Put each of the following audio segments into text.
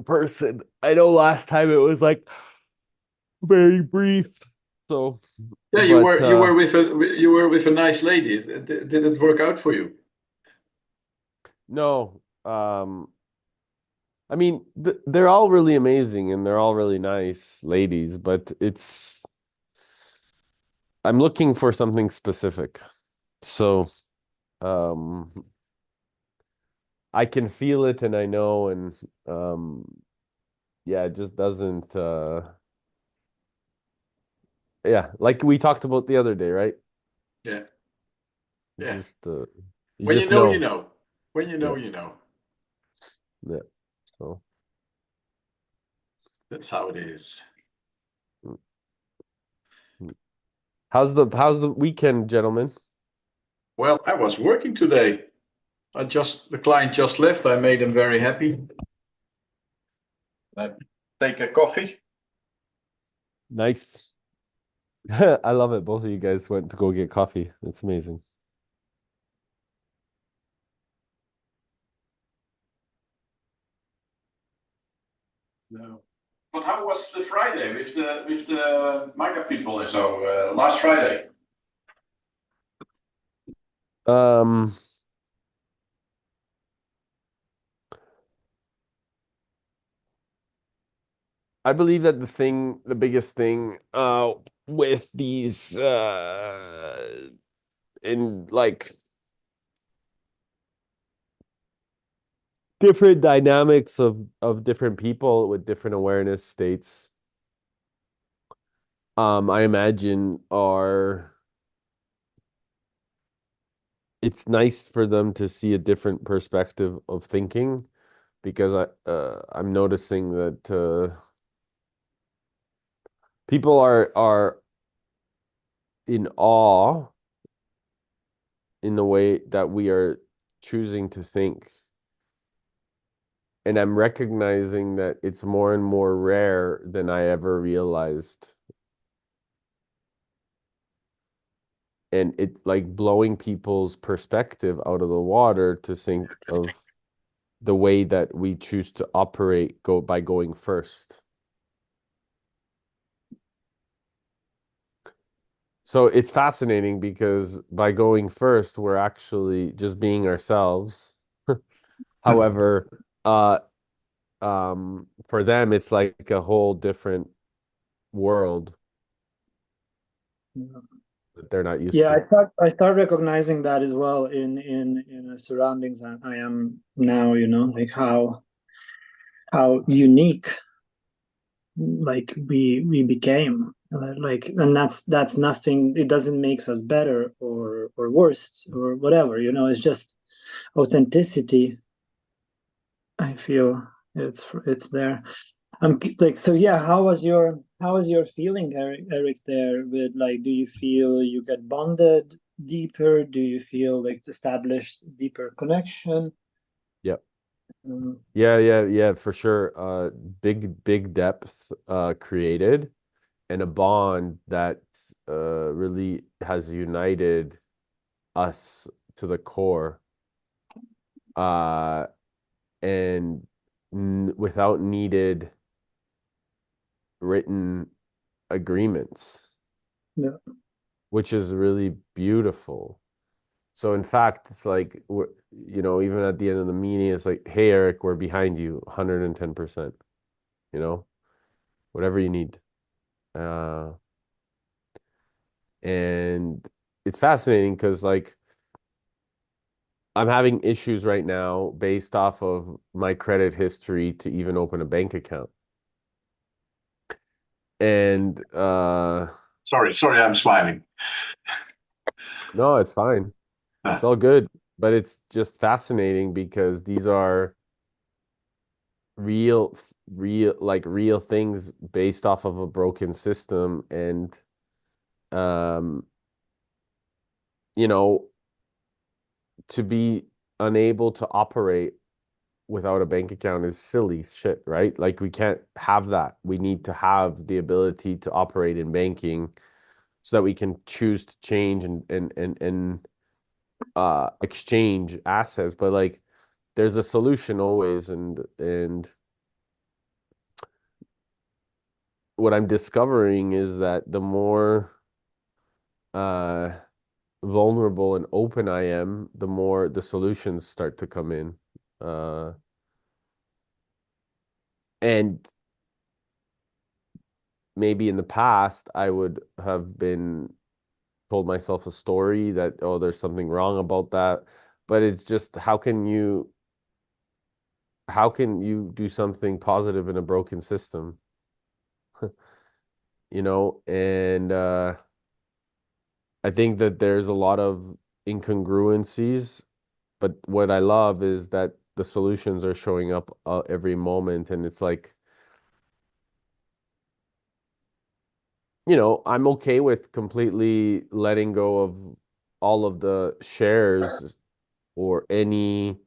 person. I know last time it was like very brief. So, Yeah, but you were with a nice lady. Did it work out for you? no. I mean, they're all really amazing and they're all really nice ladies, but I'm looking for something specific. So, um, I can feel it and I know and um, yeah, it just doesn't yeah, like we talked about the other day, right? Yeah, You yeah. just you When you just know, you know. know. When you know, Yeah, you know. yeah. So, That's how it is. mm, mm. How's the weekend, gentlemen? Well, I was working today. The client just left. I made him very happy. I take a coffee. Nice. I love it. Both of you guys went to go get coffee. That's amazing. No. But how was the Friday with the MAGA people and so last Friday? Um, I believe that the biggest thing, with these, in like different dynamics of different people with different awareness states, I imagine are it's nice for them to see a different perspective of thinking because I'm noticing that people are in awe in the way that we are choosing to think. And I'm recognizing that it's more and more rare than I ever realized. And it like blowing people's perspective out of the water to think of the way that we choose to operate go by going first. So it's fascinating because by going first, we're actually just being ourselves. However, for them, it's like a whole different world that they're not used Yeah, to. I start recognizing that as well in the surroundings I am now, like how unique like we became. Like, and that's nothing, it doesn't make us better or worse or whatever, it's just authenticity. I feel it's there. I'm like, so yeah, how was your feeling, Eric, there with, like, do you feel you get bonded deeper? Do you feel like established deeper connection? Yep. Um, Yeah, for sure. Big depth created and a bond that really has united us to the core. Uh and without needed written agreements, yeah, which is really beautiful. So in fact, it's like even at the end of the meeting, it's like, hey Eric, we're behind you 110%, you know, whatever you need. Uh and it's fascinating because like I'm having issues right now based off of my credit history to even open a bank account. And Sorry, I'm smiling. no, it's fine. It's Ah, all good. But it's just fascinating because these are real, real things based off of a broken system. And, um, you know, to be unable to operate without a bank account is silly shit, right? Like we can't have that. We need to have the ability to operate in banking so that we can choose to change and exchange assets. But like there's a solution always, and what I'm discovering is that the more uh vulnerable and open I am, the more the solutions start to come in. And maybe in the past, I would have been told myself a story that, oh, there's something wrong about that. But it's just how can you do something positive in a broken system? You know, and I think that there's a lot of incongruencies, but what I love is that the solutions are showing up every moment, and it's like, you know, I'm okay with completely letting go of all of the shares or any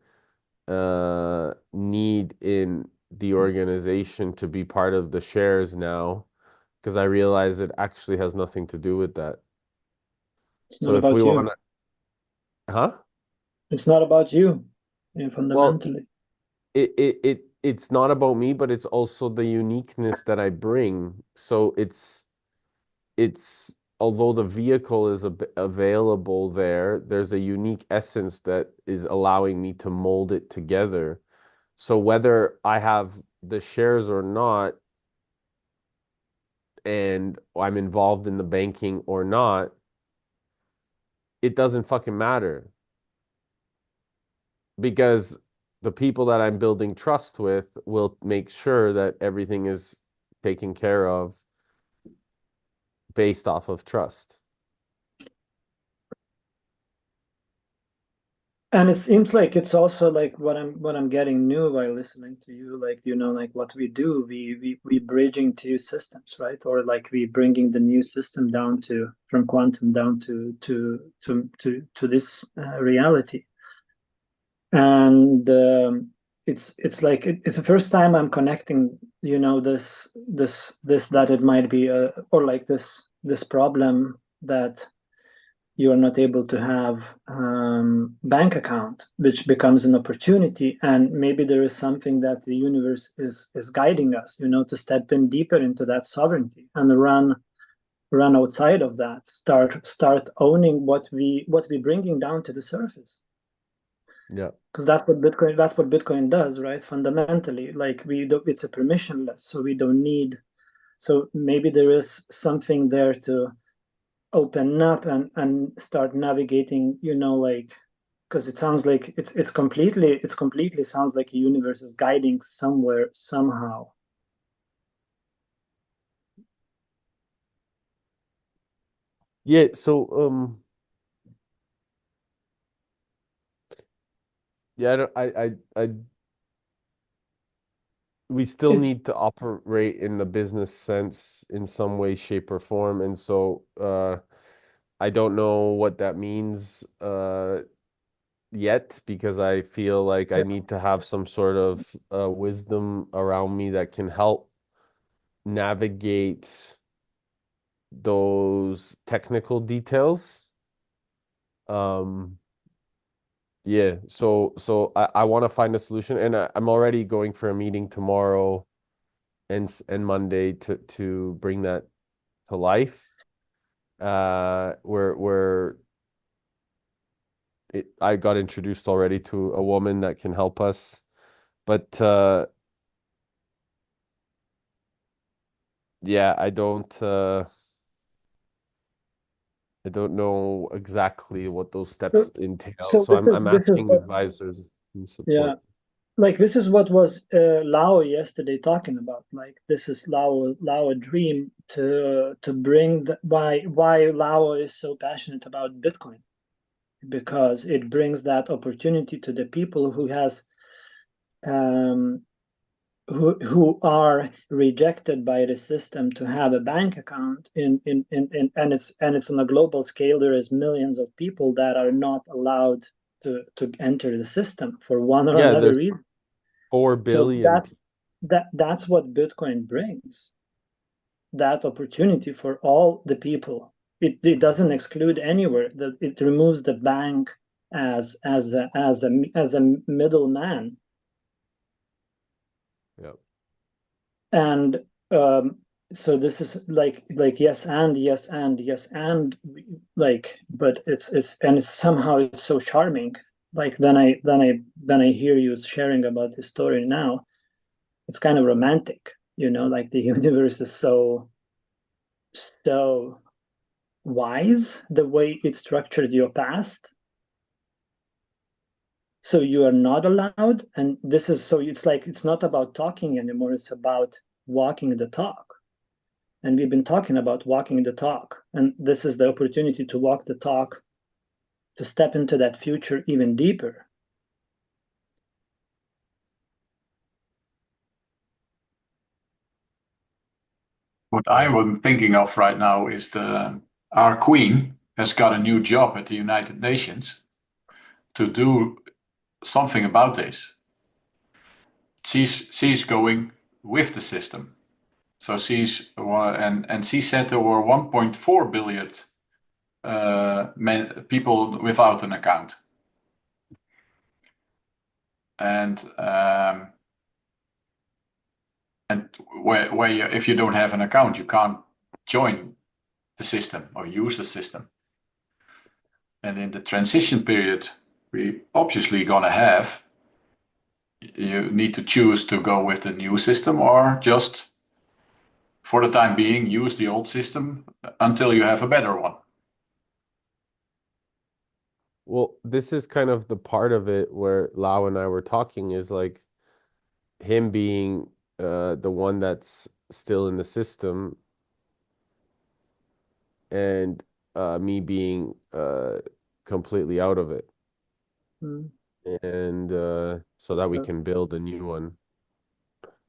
need in the organization to be part of the shares now, because I realize it actually has nothing to do with that. It's not So if we about want you. to, huh? It's not about you, Well, fundamentally. it's not about me, but it's also the uniqueness that I bring. So it's although the vehicle is available there, there's a unique essence that is allowing me to mold it together. So whether I have the shares or not, and I'm involved in the banking or not, it doesn't fucking matter because the people that I'm building trust with will make sure that everything is taken care of based off of trust. And it seems like it's also like what I'm getting new by listening to you, like like what we do, we bridging two systems, right? Or like we bringing the new system down to from quantum down to this reality. And it's like it's the first time I'm connecting, this that it might be or like this problem that you are not able to have bank account, which becomes an opportunity, and maybe there is something that the universe is guiding us, to step in deeper into that sovereignty and run outside of that, start owning what we bringing down to the surface, Yeah. because that's what Bitcoin does, right? Fundamentally, like we do, it's a permissionless, so we don't need. So maybe there is something there to open up and start navigating, like, because it sounds like it's completely sounds like a universe is guiding somewhere somehow. Yeah, so yeah, I we still It's need to operate in the business sense in some way, shape, or form. And so I don't know what that means yet because I feel like I need to have some sort of wisdom around me that can help navigate those technical details. Um, yeah, so I want to find a solution, and I'm already going for a meeting tomorrow and Monday to bring that to life. Where I got introduced already to a woman that can help us, but yeah, I don't know exactly what those steps so, entail. so So this is I'm this is asking what advisors and yeah, support. like this is what was Lao yesterday talking about. Like this is Lao dream to bring why Lao is so passionate about Bitcoin, because it brings that opportunity to the people um, who are rejected by the system to have a bank account and it's on a global scale. There is millions of people that are not allowed to enter the system for one or Yeah, another there's reason. four So billion people. that's what Bitcoin brings, that opportunity for all the people. It doesn't exclude anywhere, that it removes the bank as a middleman. Yeah. And so this is like yes and yes and yes and like, but it's somehow it's so charming. Like then I hear you sharing about this story now, it's kind of romantic, like the universe is so wise the way it structured your past, so you are not allowed. And this is, so it's like it's not about talking anymore, it's about walking the talk. And we've been talking about walking the talk, and this is the opportunity to walk the talk, to step into that future even deeper. What I am thinking of right now is our Queen has got a new job at the United Nations to do something about this. She's going with the system. So and she said there were 1.4 billion people without an account. And where if you don't have an account, you can't join the system or use the system. And in the transition period, we obviously gonna have, you need to choose to go with the new system or just for the time being use the old system until you have a better one. Well, this is kind of the part of it where Lau and I were talking, is like him being the one that's still in the system, and me being completely out of it. Mm. And so that we can build a new one.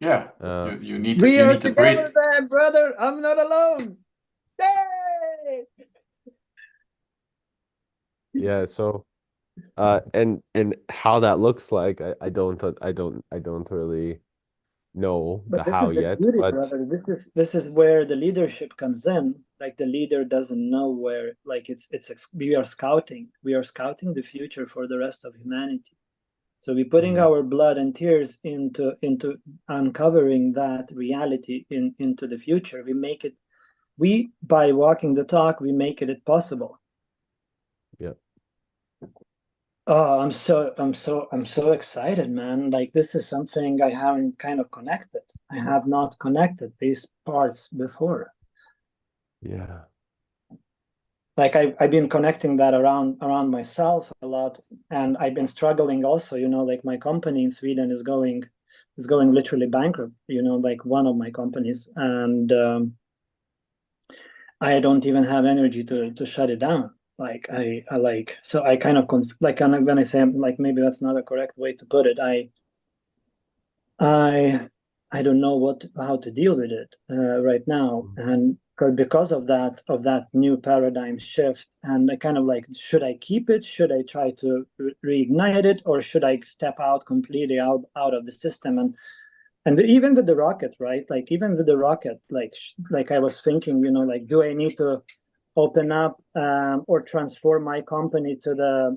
Yeah, Uh, you need to We you are need to together break. then, brother. I'm not alone. Yay! yeah, so and how that looks like, I don't really know the But this how is the yet, beauty, but brother. This is where the leadership comes in. Like the leader doesn't know where. Like we are scouting. We are scouting the future for the rest of humanity. So we're putting Mhm. our blood and tears into uncovering that reality into the future. We make it. We by walking the talk, we make it possible. Yeah. Oh, I'm so excited, man. Like this is something I haven't kind of connected. I have not connected these parts before. Yeah. Like I've been connecting that around myself a lot, and I've been struggling also, like my company in Sweden is going literally bankrupt, like one of my companies, and I don't even have energy to shut it down. Like I like, so I kind of like kind of, when I say, like, maybe that's not a correct way to put it. I I don't know how to deal with it right now, Mhm. and because of that new paradigm shift, and I kind of like, should I keep it? Should I try to reignite it, or should I step out completely out of the system? And even with the rocket, right? Like even with the rocket, like I was thinking, like, do I need to open up or transform my company to the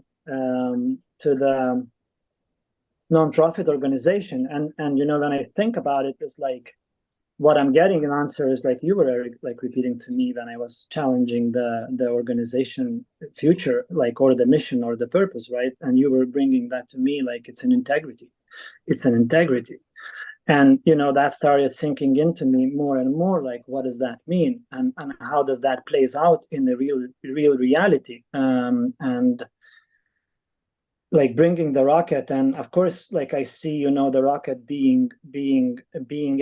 nonprofit organization? And when I think about it, it's like what I'm getting an answer is like you were, like repeating to me when I was challenging the organization future, like, or the mission or the purpose, right? And you were bringing that to me, like it's an integrity. And that started sinking into me more and more, like what does that mean, and how does that plays out in the real reality, and like bringing the rocket. And of course, like I see, the rocket being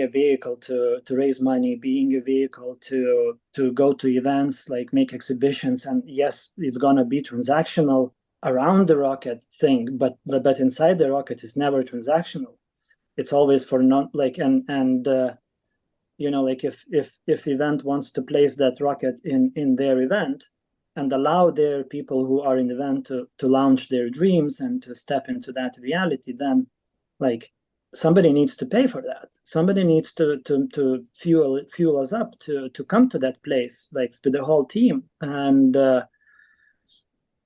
a vehicle to raise money, being a vehicle to go to events, like make exhibitions. And yes, it's gonna be transactional around the rocket thing, but inside the rocket is never transactional. It's always for non, like, and like if event wants to place that rocket in their event, and allow their people who are in the event to launch their dreams and to step into that reality, then like somebody needs to pay for that. Somebody needs to fuel us up to come to that place, like to the whole team. And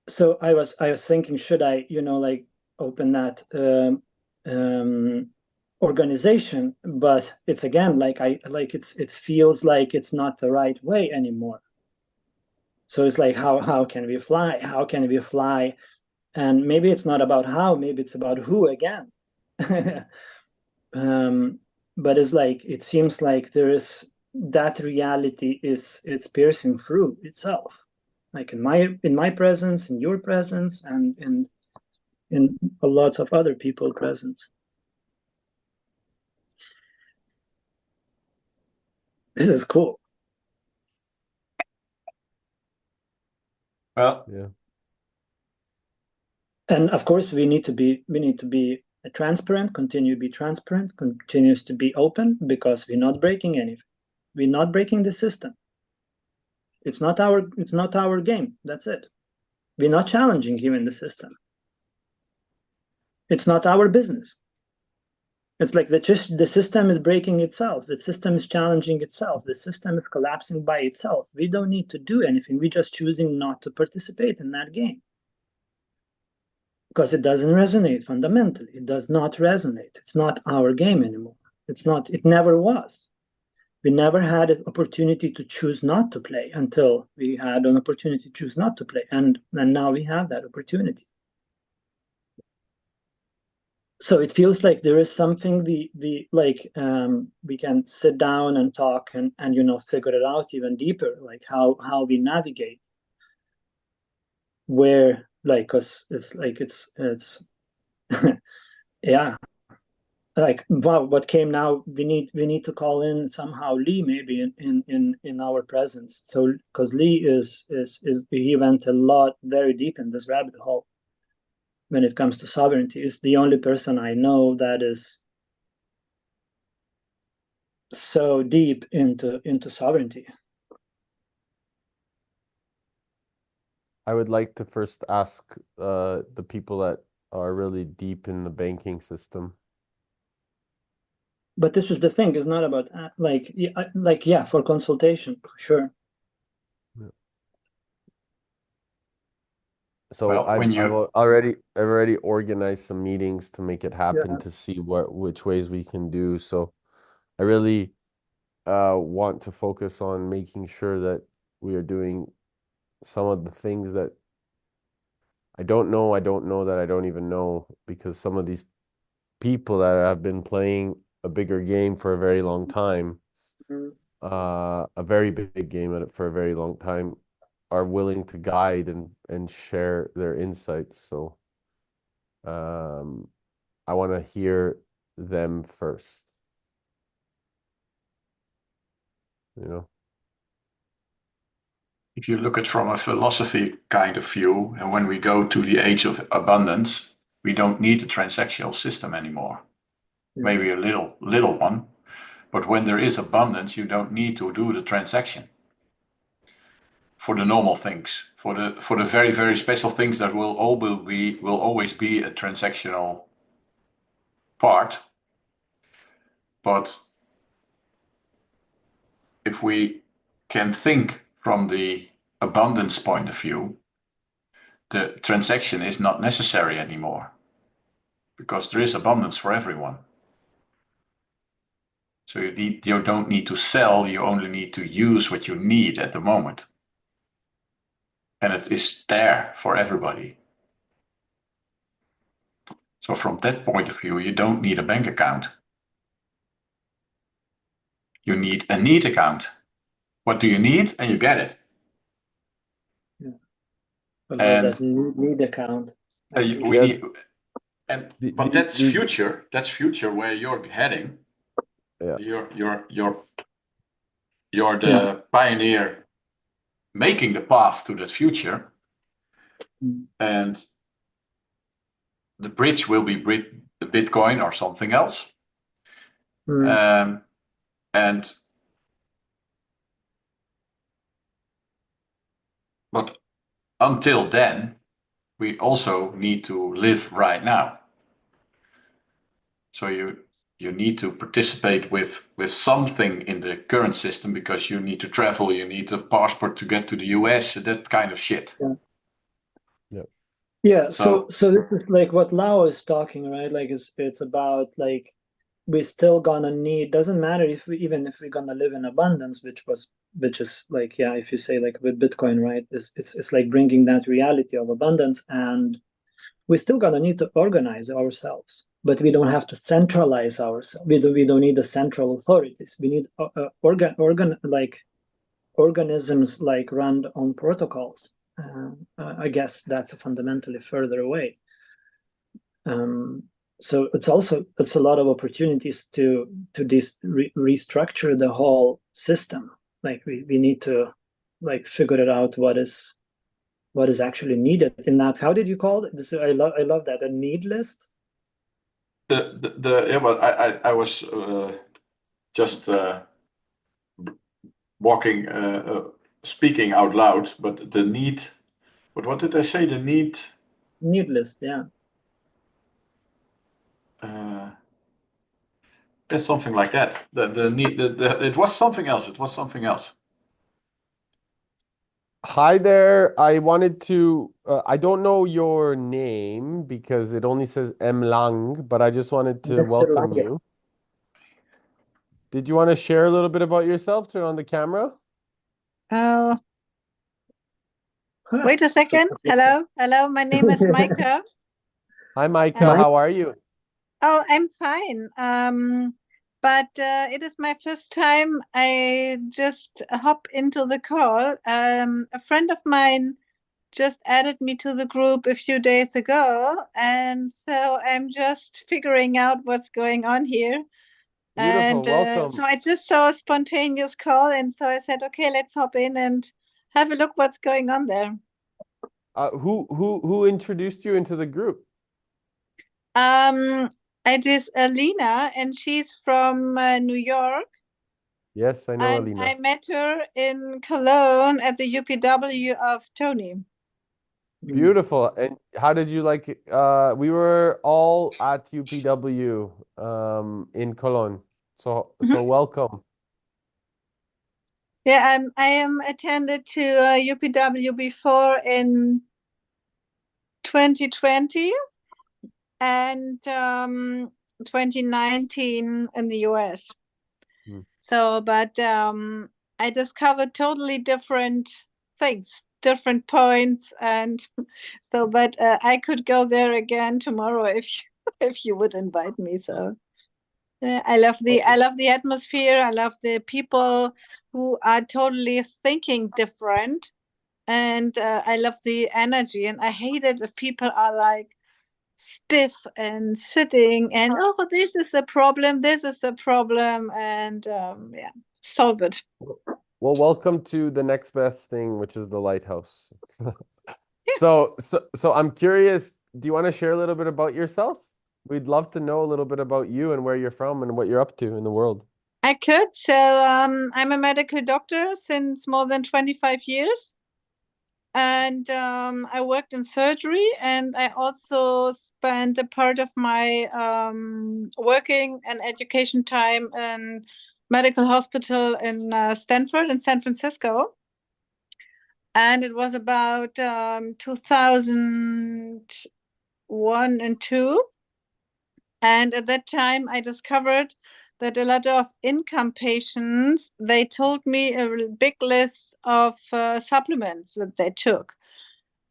so I was thinking, should I like open that um organization, but it's again like it feels like it's not the right way anymore. So it's like how can we fly? How can we fly? And maybe it's not about how, maybe it's about who again. But it's like it seems like there is that reality is piercing through itself, like in my presence, in your presence, and in lots of other people presence. This is cool. Well, Yeah. And of course we need to be transparent, continue to be transparent, continues to be open, because we're not breaking anything. We're not breaking the system. It's not our game. That's it. We're not challenging even the system. It's not our business. It's like the system is breaking itself. The system is challenging itself. The system is collapsing by itself. We don't need to do anything. We're just choosing not to participate in that game. Because it doesn't resonate fundamentally. It does not resonate. It's not our game anymore. It never was. We never had an opportunity to choose not to play until we had an opportunity to choose not to play. And now we have that opportunity. So it feels like there is something we can sit down and talk and figure it out even deeper, like how we navigate where, like, because it's yeah, like, wow, what came now, we need to call in somehow Lee, maybe in our presence. So because Lee is he went a lot very deep in this rabbit hole when it comes to sovereignty. Is the only person I know that is so deep into sovereignty. I would like to first ask the people that are really deep in the banking system. But this is the thing, it's not about yeah, for consultation, for sure. Yeah. So well, I've already organized some meetings to make it happen, Yeah. to see which ways we can do. So I really want to focus on making sure that we are doing some of the things that I don't know that I don't even know, because some of these people that have been playing a bigger game for a very long time, a very big game at it for a very long time, are willing to guide and share their insights. So I want to hear them first, you know. if you look at from a philosophy kind of view, and when we go to the age of abundance, we don't need a transactional system anymore. Maybe a little one, but when there is abundance, you don't need to do the transaction for the normal things. For the very, very special things that will always be a transactional part. But if we can think from the abundance point of view, the transaction is not necessary anymore, because there is abundance for everyone. So you don't need to sell, you only need to use what you need at the moment. And it is there for everybody. So from that point of view, you don't need a bank account. You need a need account. What do you need? And you get it. Yeah. But what And does need account? we need, but that's these, future. That's future where you're heading. yeah. You're the pioneer making the path to that future. And the bridge will be the Bitcoin or something else. But until then, we also need to live right now. So you need to participate with something in the current system, because you need to travel, you need a passport to get to the US, that kind of shit. Yeah. So this is like what Lao is talking, right? Like it's about like we still gonna need, doesn't matter if we, even if we're gonna live in abundance, which is like, yeah, if you say like with Bitcoin, right, it's like bringing that reality of abundance, and we still gonna need to organize ourselves, but we don't have to centralize ourselves. We don't need the central authorities. We need organisms like run on protocols. I guess that's fundamentally further away. So it's a lot of opportunities to restructure the whole system. Like we need to like figure it out what is actually needed in that. How did you call it? This, I love that, a need list. Yeah, well, I was just walking, speaking out loud, but the need. What did I say? The need. Need list, yeah. It's something like that. The need. It was something else. It was something else. Hi there. I wanted to, I don't know your name because it only says M. Lang, but I just wanted to Mr. welcome Lange. you. Did you want to share a little bit about yourself? Turn on the camera. Oh, wait a second. Hello, hello. My name is Maika. Hi, Micah. How are you? Oh, I'm fine. But it is my first time. I just hop into the call. A friend of mine just added me to the group a few days ago, and so I'm just figuring out what's going on here. Beautiful. And Welcome. so I just saw a spontaneous call, and so I said, okay, let's hop in and have a look what's going on there. Who introduced you into the group? Um, it is Alina, and she's from New York. Yes, I know Alina. I met her in Cologne at the UPW of Tony. Beautiful. And how did you like it? We were all at UPW in Cologne. So welcome. Yeah, I am attended to UPW before in 2020 and 2019 in the US. So, but I discovered totally different things, different points, and so. But I could go there again tomorrow if if you would invite me. So I love the atmosphere. I love the people who are totally thinking different, and I love the energy. And I hate it if people are like stiff and sitting and oh, this is a problem, and yeah, solve it. Well, welcome to the next best thing, which is the Lighthouse. So I'm curious, do you want to share a little bit about yourself? We'd love to know a little bit about you and where you're from and what you're up to in the world. I could. So I'm a medical doctor since more than 25 years. And I worked in surgery, and I also spent a part of my working and education time in medical hospital in Stanford in San Francisco. And it was about 2001 and 2. And at that time, I discovered that a lot of income patients, they told me a big list of supplements that they took.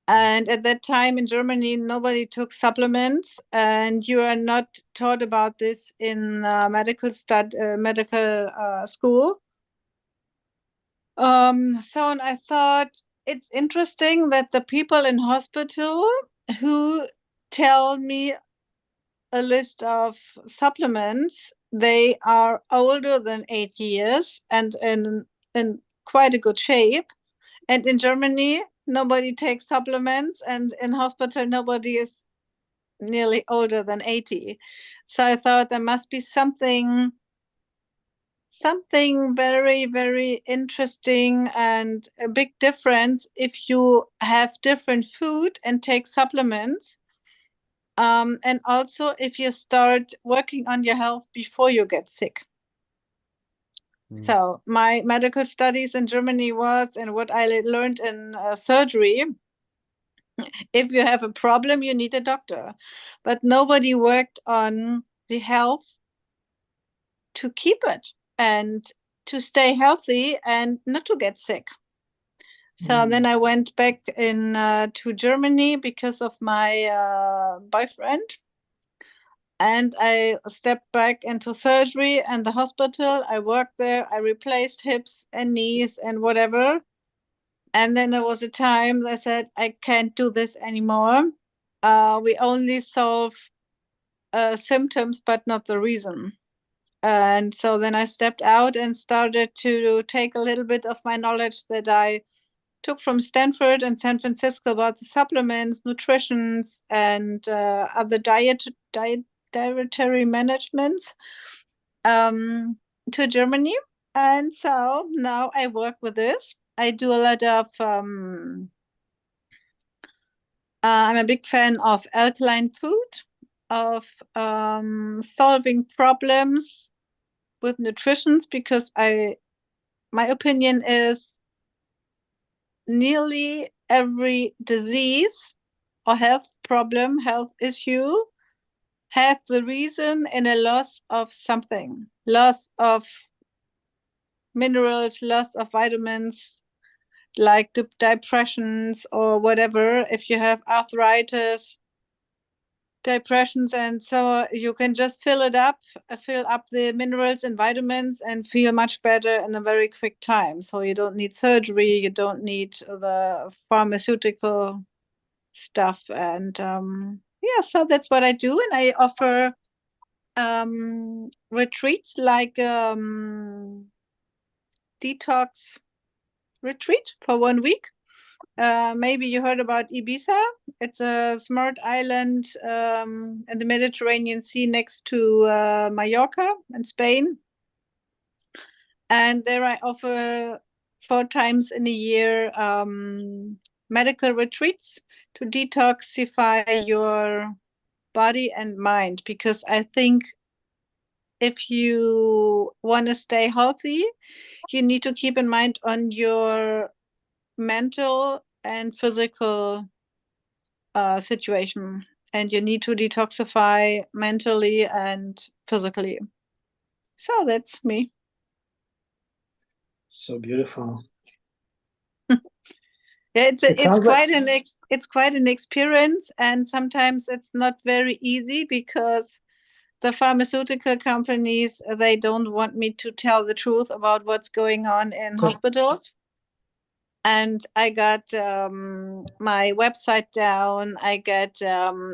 And at that time in Germany, nobody took supplements, and you are not taught about this in medical school. So and I thought it's interesting that the people in hospital who tell me a list of supplements, they are older than 8 years and in quite a good shape. And in Germany, nobody takes supplements, and in hospital, nobody is nearly older than 80. So I thought there must be something very, very interesting and a big difference if you have different food and take supplements. And also if you start working on your health before you get sick. So my medical studies in Germany was, and what I learned in surgery, if you have a problem, you need a doctor. But nobody worked on the health to keep it and to stay healthy and not to get sick. So then I went back to Germany because of my boyfriend. And I stepped back into surgery and the hospital. I worked there. I replaced hips and knees and whatever. And then there was a time that I said, I can't do this anymore. We only solve symptoms, but not the reason. And so then I stepped out and started to take a little bit of my knowledge that I took from Stanford and San Francisco about the supplements, nutritions, and other dietary managements to Germany. And so now I work with this. I do a lot of I'm a big fan of alkaline food, of solving problems with nutrition, because my opinion is nearly every disease or health problem, health issue has the reason in a loss of something, loss of minerals, loss of vitamins, like depressions or whatever. If you have arthritis, depressions, and so you can just fill up the minerals and vitamins and feel much better in a very quick time. So you don't need surgery, you don't need the pharmaceutical stuff. And yeah, so that's what I do. And I offer retreats, like detox retreat for 1 week. Maybe you heard about Ibiza. It's a smart island in the Mediterranean Sea next to Mallorca in Spain. And there I offer 4 times in a year medical retreats to detoxify your body and mind, because I think if you want to stay healthy, you need to keep in mind on your mental and physical situation, and you need to detoxify mentally and physically. So that's me. So beautiful. Yeah, it's quite like... it's quite an experience, and sometimes it's not very easy because the pharmaceutical companies, they don't want me to tell the truth about what's going on in hospitals. And I got my website down. I got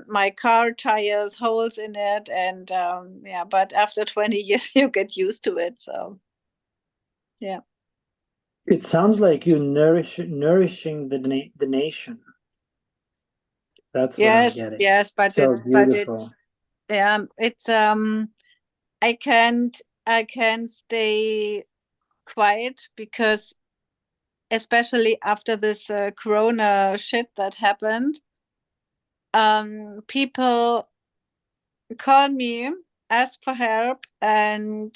my car tires, holes in it, and yeah. But after 20 years, you get used to it. So, yeah. It sounds like you nourishing the nation. That's what I'm getting. Yes, but so beautiful. It's I can't stay quiet, because especially after this corona shit that happened, people call me, ask for help, and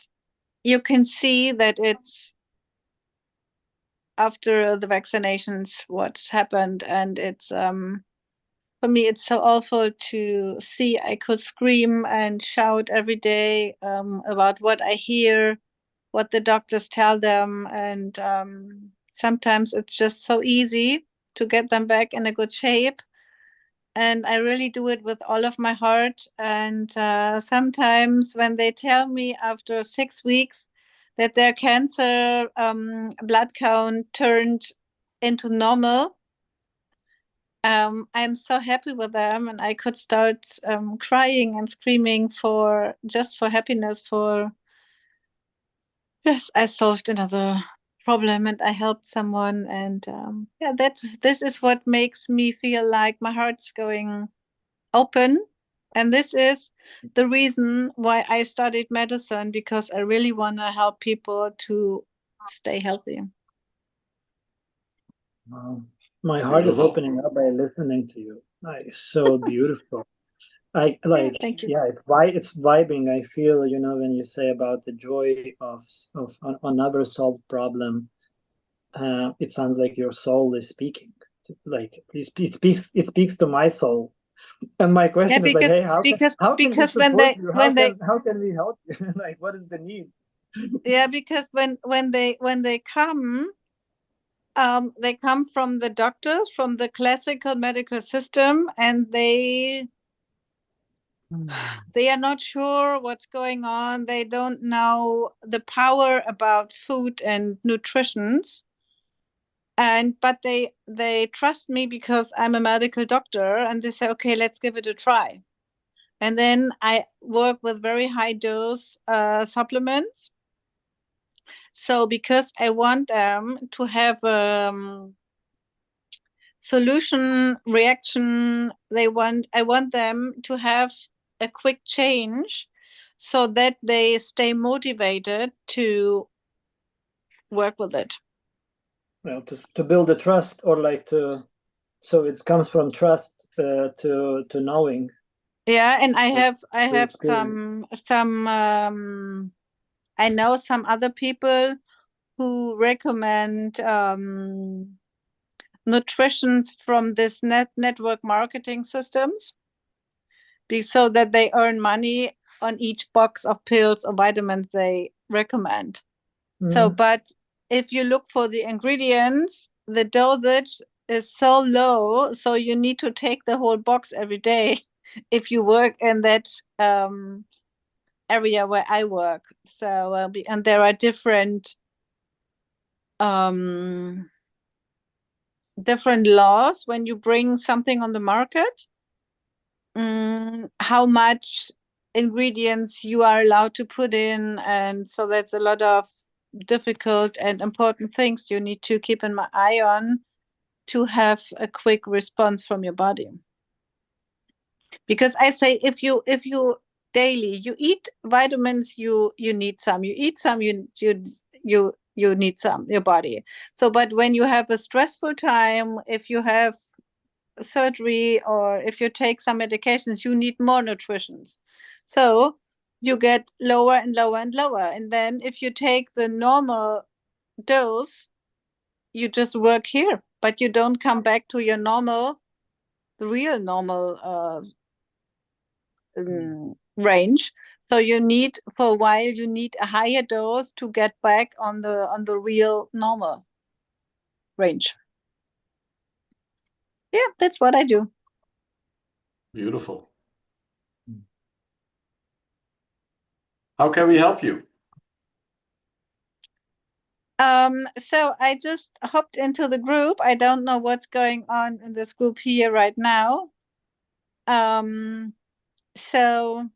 you can see that it's after the vaccinations what's happened. And it's for me it's so awful to see. I could scream and shout every day about what I hear, what the doctors tell them, and sometimes it's just so easy to get them back in a good shape. And I really do it with all of my heart. And sometimes when they tell me after 6 weeks that their cancer blood count turned into normal, I'm so happy with them, and I could start crying and screaming for happiness. For yes, I solved another problem and I helped someone, and yeah, this is what makes me feel like my heart's going open. And this is the reason why I studied medicine, because I really want to help people to stay healthy. My heart is opening up by listening to you. Like, so beautiful. I like, thank you. Yeah, it's vibing. I feel, when you say about the joy of another solved problem, it sounds like your soul is speaking. Like, it speaks to my soul. And my question is like, hey, how can we support you? How can we help you? Like, what is the need? Yeah, because when they come from the doctors, from the classical medical system, and they are not sure what's going on. They don't know the power about food and nutrition. But they trust me because I'm a medical doctor, and they say, okay, let's give it a try. And then I work with very high dose supplements. So because I want them to have solution reaction, I want them to have a quick change so that they stay motivated to work with it. Well, to build a trust, or like so it comes from trust to knowing. Yeah, and I have some I know some other people who recommend nutrition from this network marketing systems, so that they earn money on each box of pills or vitamins they recommend. So, but if you look for the ingredients, the dosage is so low, so you need to take the whole box every day if you work in that area where I work. So, and there are different laws when you bring something on the market. How much ingredients you are allowed to put in, and so that's a lot of difficult and important things you need to keep an eye on to have a quick response from your body. Because I say, if you daily you eat vitamins, you need some, you eat some, you need some, your body. So but when you have a stressful time, if you have surgery, or if you take some medications, you need more nutrition. So you get lower and lower and lower, and then if you take the normal dose, you just work here, but you don't come back to your normal, the real normal range. So you need, for a while, you need a higher dose to get back on the real normal range. Yeah, that's what I do. Beautiful. How can we help you? So I just hopped into the group. I don't know what's going on in this group here right now. So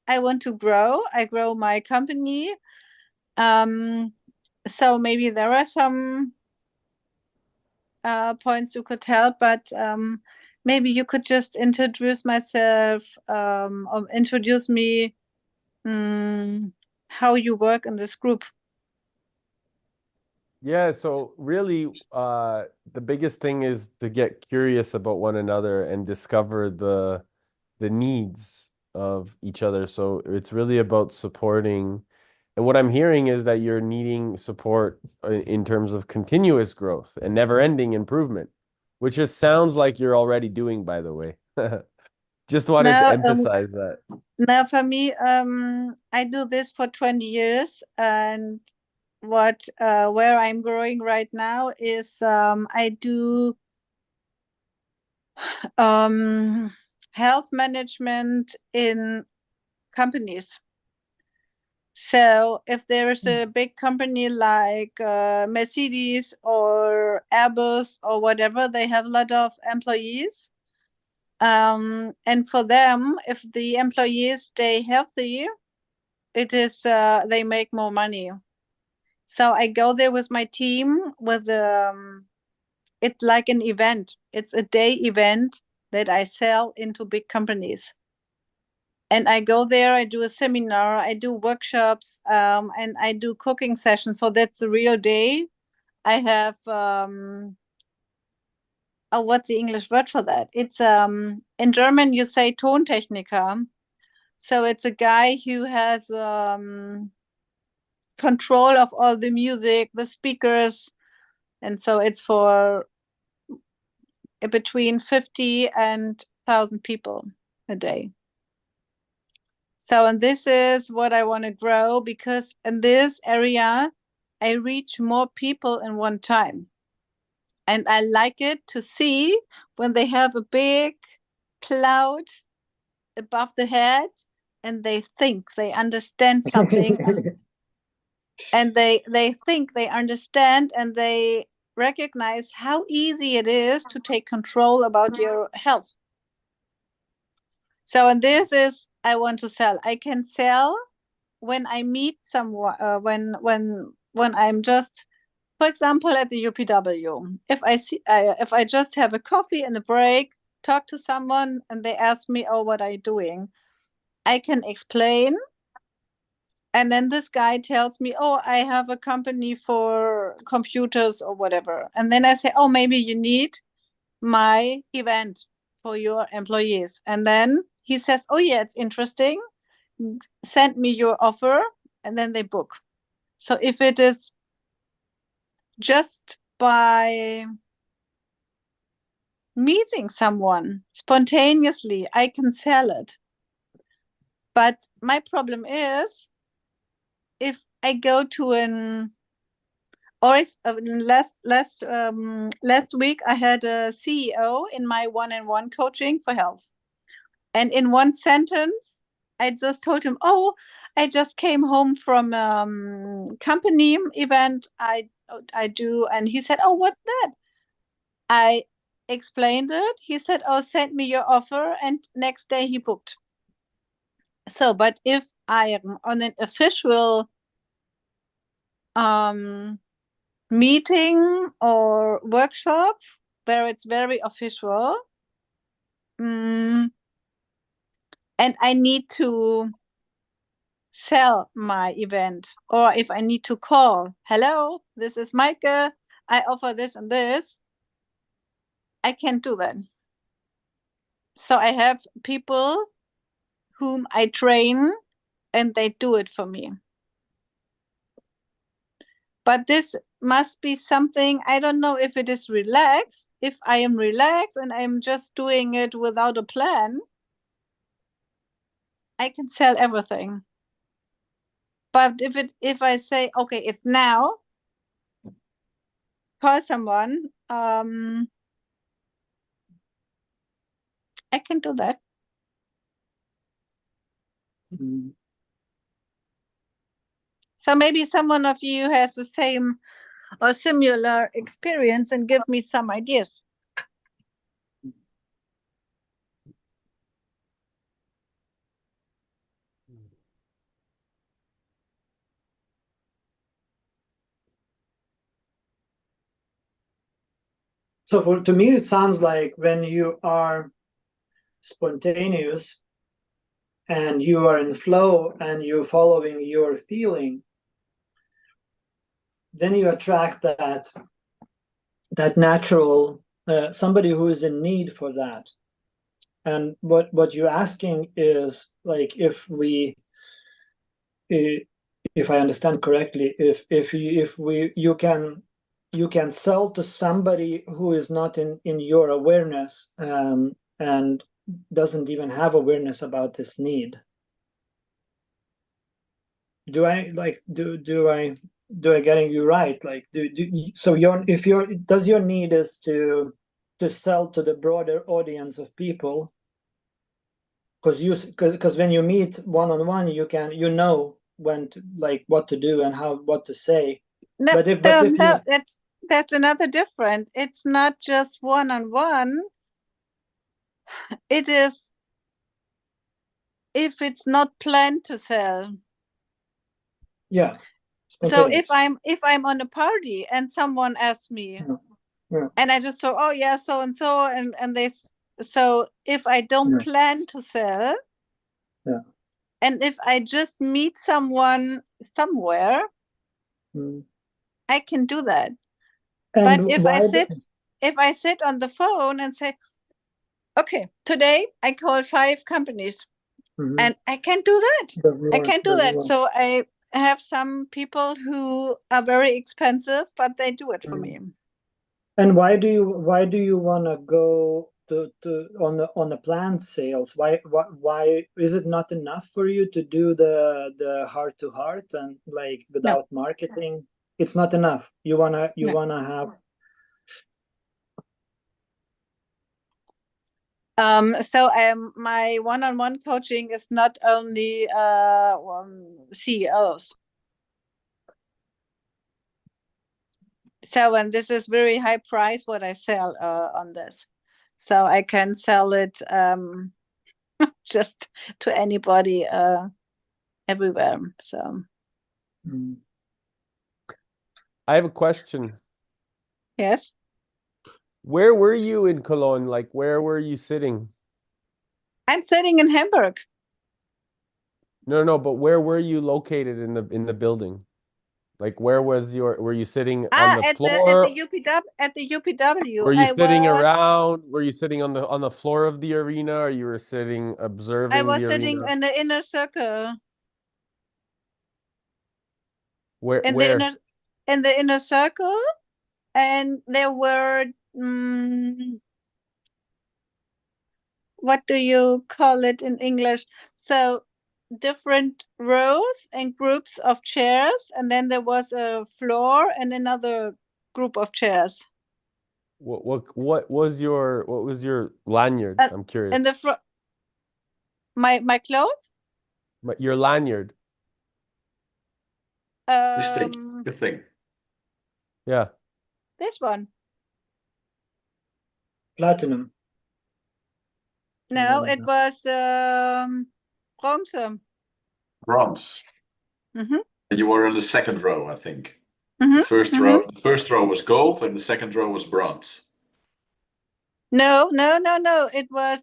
I want to grow. I grow my company. So maybe there are some points you could help, but maybe you could just introduce myself, or introduce me, how you work in this group. Yeah, so really, the biggest thing is to get curious about one another and discover the needs of each other. So it's really about supporting. And what I'm hearing is that you're needing support in terms of continuous growth and never-ending improvement, which just sounds like you're already doing, by the way. Just wanted to emphasize that. Now, for me, I do this for 20 years, and where I'm growing right now is I do health management in companies. So if there is a big company like Mercedes or Airbus or whatever, they have a lot of employees. And for them, if the employees stay healthy, it is they make more money. So I go there with my team with it's like an event. It's a day event that I sell into big companies. And I go there, I do a seminar, I do workshops, and I do cooking sessions. So that's a real day. I have what's the English word for that? It's in German you say Tontechniker. So it's a guy who has control of all the music, the speakers, and so it's between 50 and 1,000 people a day. So, and this is what I want to grow, because in this area, I reach more people in one time. And I like it to see when they have a big cloud above the head and they think they understand something and they think they understand and they recognize how easy it is to take control about your health. So, and this is, I want to sell. I can sell when I meet someone, when I'm just, for example, at the UPW. If I just have a coffee and a break, talk to someone, and they ask me, "Oh, what are you doing?" I can explain, and then this guy tells me, "Oh, I have a company for computers or whatever," and then I say, "Oh, maybe you need my event for your employees," and then he says, "Oh, yeah, it's interesting. Send me your offer," and then they book. So if it is just by meeting someone spontaneously, I can sell it. But my problem is if I go to or if last week I had a CEO in my one-on-one coaching for health, and in one sentence I just told him, "Oh, I just came home from company event I do," and he said, "Oh, what's that?" I explained it. He said, "Oh, send me your offer," and next day he booked. So, but if I am on an official meeting or workshop where it's very official, and I need to sell my event, or if I need to call, "Hello, this is Maike, I offer this and this," I can't do that. So I have people whom I train and they do it for me. But this must be something, I don't know if it is relaxed. If I am relaxed and I'm just doing it without a plan, I can sell everything. But if I say, okay, it's now, call someone, I can do that. So maybe someone of you has the same or similar experience and give me some ideas. So to me, it sounds like when you are spontaneous and you are in flow and you're following your feeling, then you attract that natural somebody who is in need for that. And what you're asking is, like, if I understand correctly, if you can sell to somebody who is not in your awareness, and doesn't even have awareness about this need. Do I getting you right? Like, so does your need is to sell to the broader audience of people? Because when you meet one-on-one, you know when to, like, what to do and what to say. No, But if you, that's another different. It's not just one-on-one. It is if it's not planned to sell. yeah. So if I'm on a party and someone asks me, yeah. and I just thought, "Oh yeah, so and so," and they, so if I don't plan to sell, and if I just meet someone somewhere, I can do that. And but if I sit on the phone and say, "Okay, today I call 5 companies," and I can't do that. I can't do that. So I have some people who are very expensive, but they do it for me. And why do you want to go to on the plant sales? Why is it not enough for you to do the heart to heart and like No, without marketing? It's not enough. You wanna no. have. So my one-on-one coaching is not only CEOs. So, and this is very high price what I sell on this. So I can sell it just to anybody everywhere. So I have a question. yes, Where were you in Cologne? Like, where were you sitting? I'm sitting in Hamburg. No, but where were you located in the building? Like, were you sitting on the At the floor? UPW at the UPW. Were you I sitting was around? Were you sitting on the floor of the arena, or you were sitting I observing was the sitting arena? in the inner circle. Where In the where? inner circle, and there were what do you call it in English? So different rows and groups of chairs, and then there was a floor and another group of chairs. What was your lanyard? Uh, I'm curious. in the front, my clothes. Your lanyard. This thing. This thing. Yeah. This one. Platinum. No, it was bronze. Bronze. Mm-hmm. And you were on the second row, I think. Mm-hmm. The first row was gold, and the second row was bronze. No. It was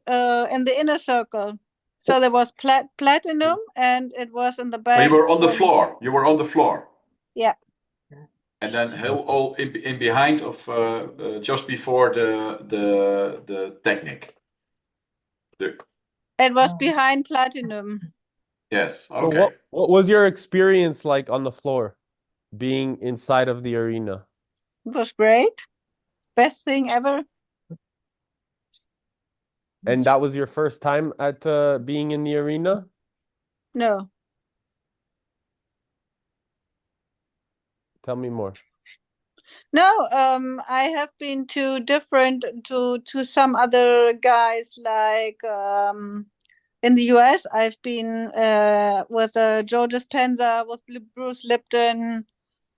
in the inner circle. So there was platinum, and it was in the But you back. were on the floor. You were on the floor. Yeah. And then Okay. all in behind of just before the technique. It was behind platinum. Yes. So Okay. what was your experience like on the floor, being inside of the arena? It was great. Best thing ever. And that was your first time at being in the arena? No. Tell me more. No, I have been to some other guys like in the US. I've been with Joe Dispenza, with Bruce Lipton,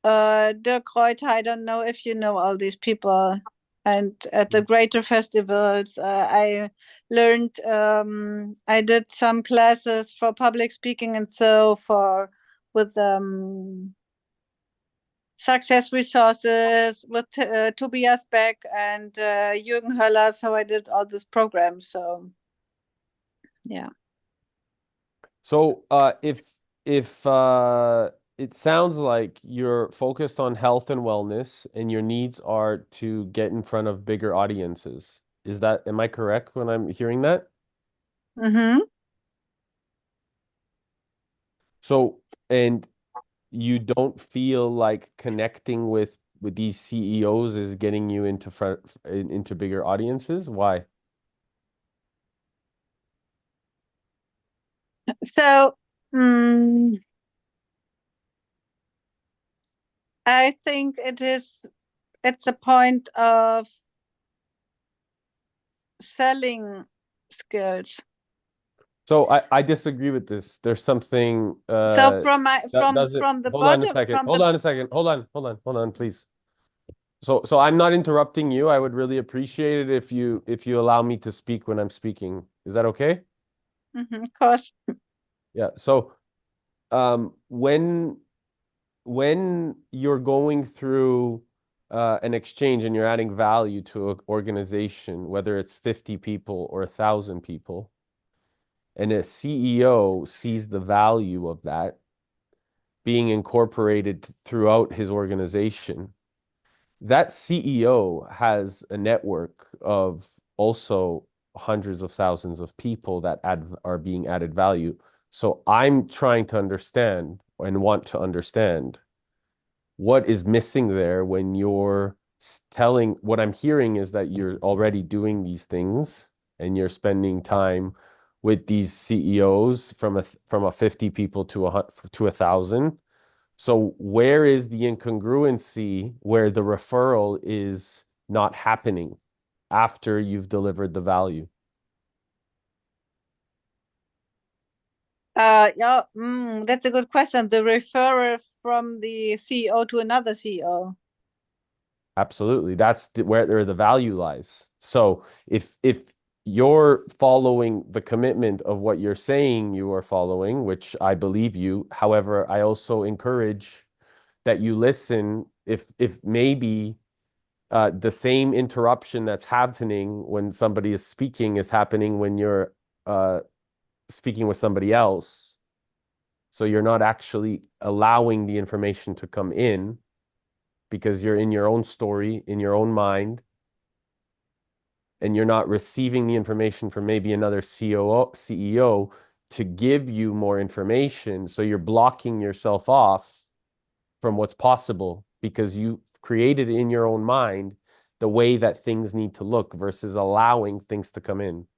Dirk Reuter. I don't know if you know all these people. And at the greater festivals, I learned, I did some classes for public speaking and so for with success resources with Tobias Beck and Jürgen Höller. So I did all these programs. So yeah. So if it sounds like you're focused on health and wellness and your needs are to get in front of bigger audiences. Am I correct when I'm hearing that? Mm-hmm. So, and you don't feel like connecting with these CEOs is getting you into bigger audiences? Why? So I think it's a point of selling skills. So I disagree with this. There's something So from my that doesn't from the hold on a bottom second. from Hold the on a second. Hold on, please. So I'm not interrupting you. I would really appreciate it if you allow me to speak when I'm speaking. Is that okay? of course. Yeah. So when you're going through an exchange and you're adding value to an organization, whether it's 50 people or 1,000 people, and a CEO sees the value of that being incorporated throughout his organization, that CEO has a network of also hundreds of thousands of people that are being added value. So I'm trying to understand and want to understand what is missing there when you're telling, what I'm hearing is that you're already doing these things and you're spending time with these CEOs from a 50 people to 1,000. So where is the incongruency where the referral is not happening after you've delivered the value? Yeah, that's a good question. The referral from the CEO to another CEO. Absolutely. That's where the value lies. So if you're following the commitment of what you're saying you are following, which I believe you, however, I also encourage that you listen if maybe the same interruption that's happening when somebody is speaking is happening when you're speaking with somebody else. So you're not actually allowing the information to come in because you're in your own story, in your own mind, and you're not receiving the information from maybe another CEO to give you more information. So you're blocking yourself off from what's possible because you created in your own mind the way that things need to look versus allowing things to come in.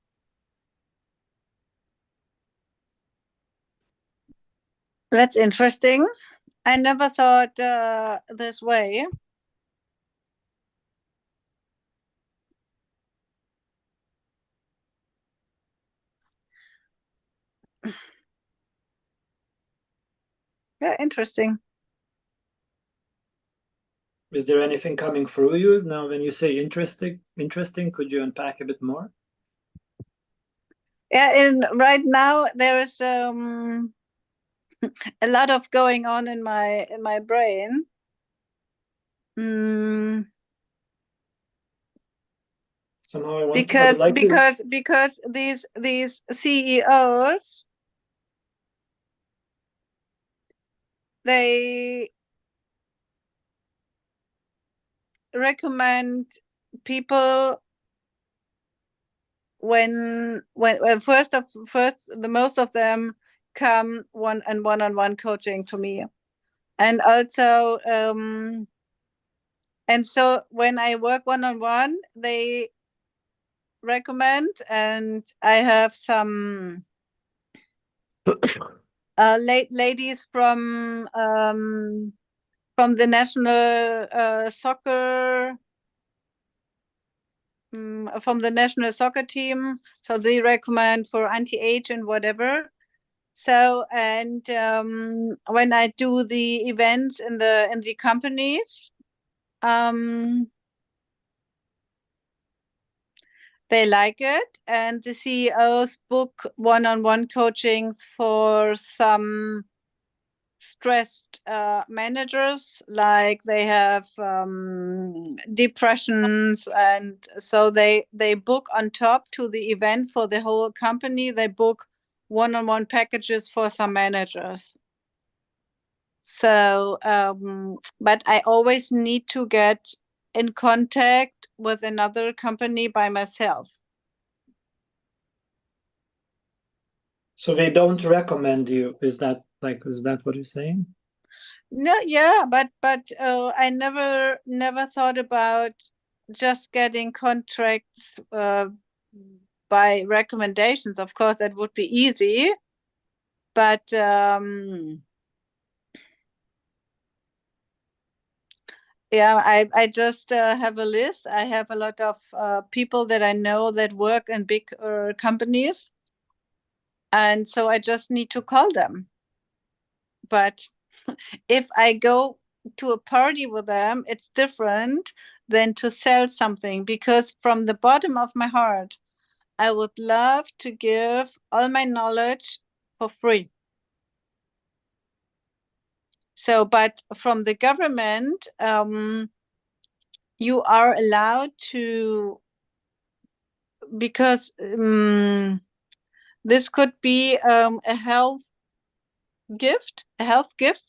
That's interesting. I never thought this way. Yeah, interesting. Is there anything coming through you now when you say interesting? Could you unpack a bit more? Yeah, and right now there is a lot of going on in my brain. Somehow I would like because these CEOs, they recommend people when first the most of them come one-on-one coaching to me, and also and so when I work one-on-one, they recommend, and I have some ladies from the national soccer from the national soccer team, so they recommend for anti-age and whatever. So, and when I do the events in the companies, they like it, and the CEOs book one-on-one coachings for some stressed managers, like they have depressions, and so they book on top to the event for the whole company. They book one-on-one packages for some managers. So, but I always need to get in contact with another company by myself. So they don't recommend you. Is that what you're saying? No, yeah, but I never thought about just getting contracts by recommendations. Of course, that would be easy, but yeah, I just have a list. I have a lot of people that I know that work in big companies, and so I just need to call them. But if I go to a party with them, it's different than to sell something, because from the bottom of my heart, I would love to give all my knowledge for free. So, but from the government, you are allowed to, because this could be a health gift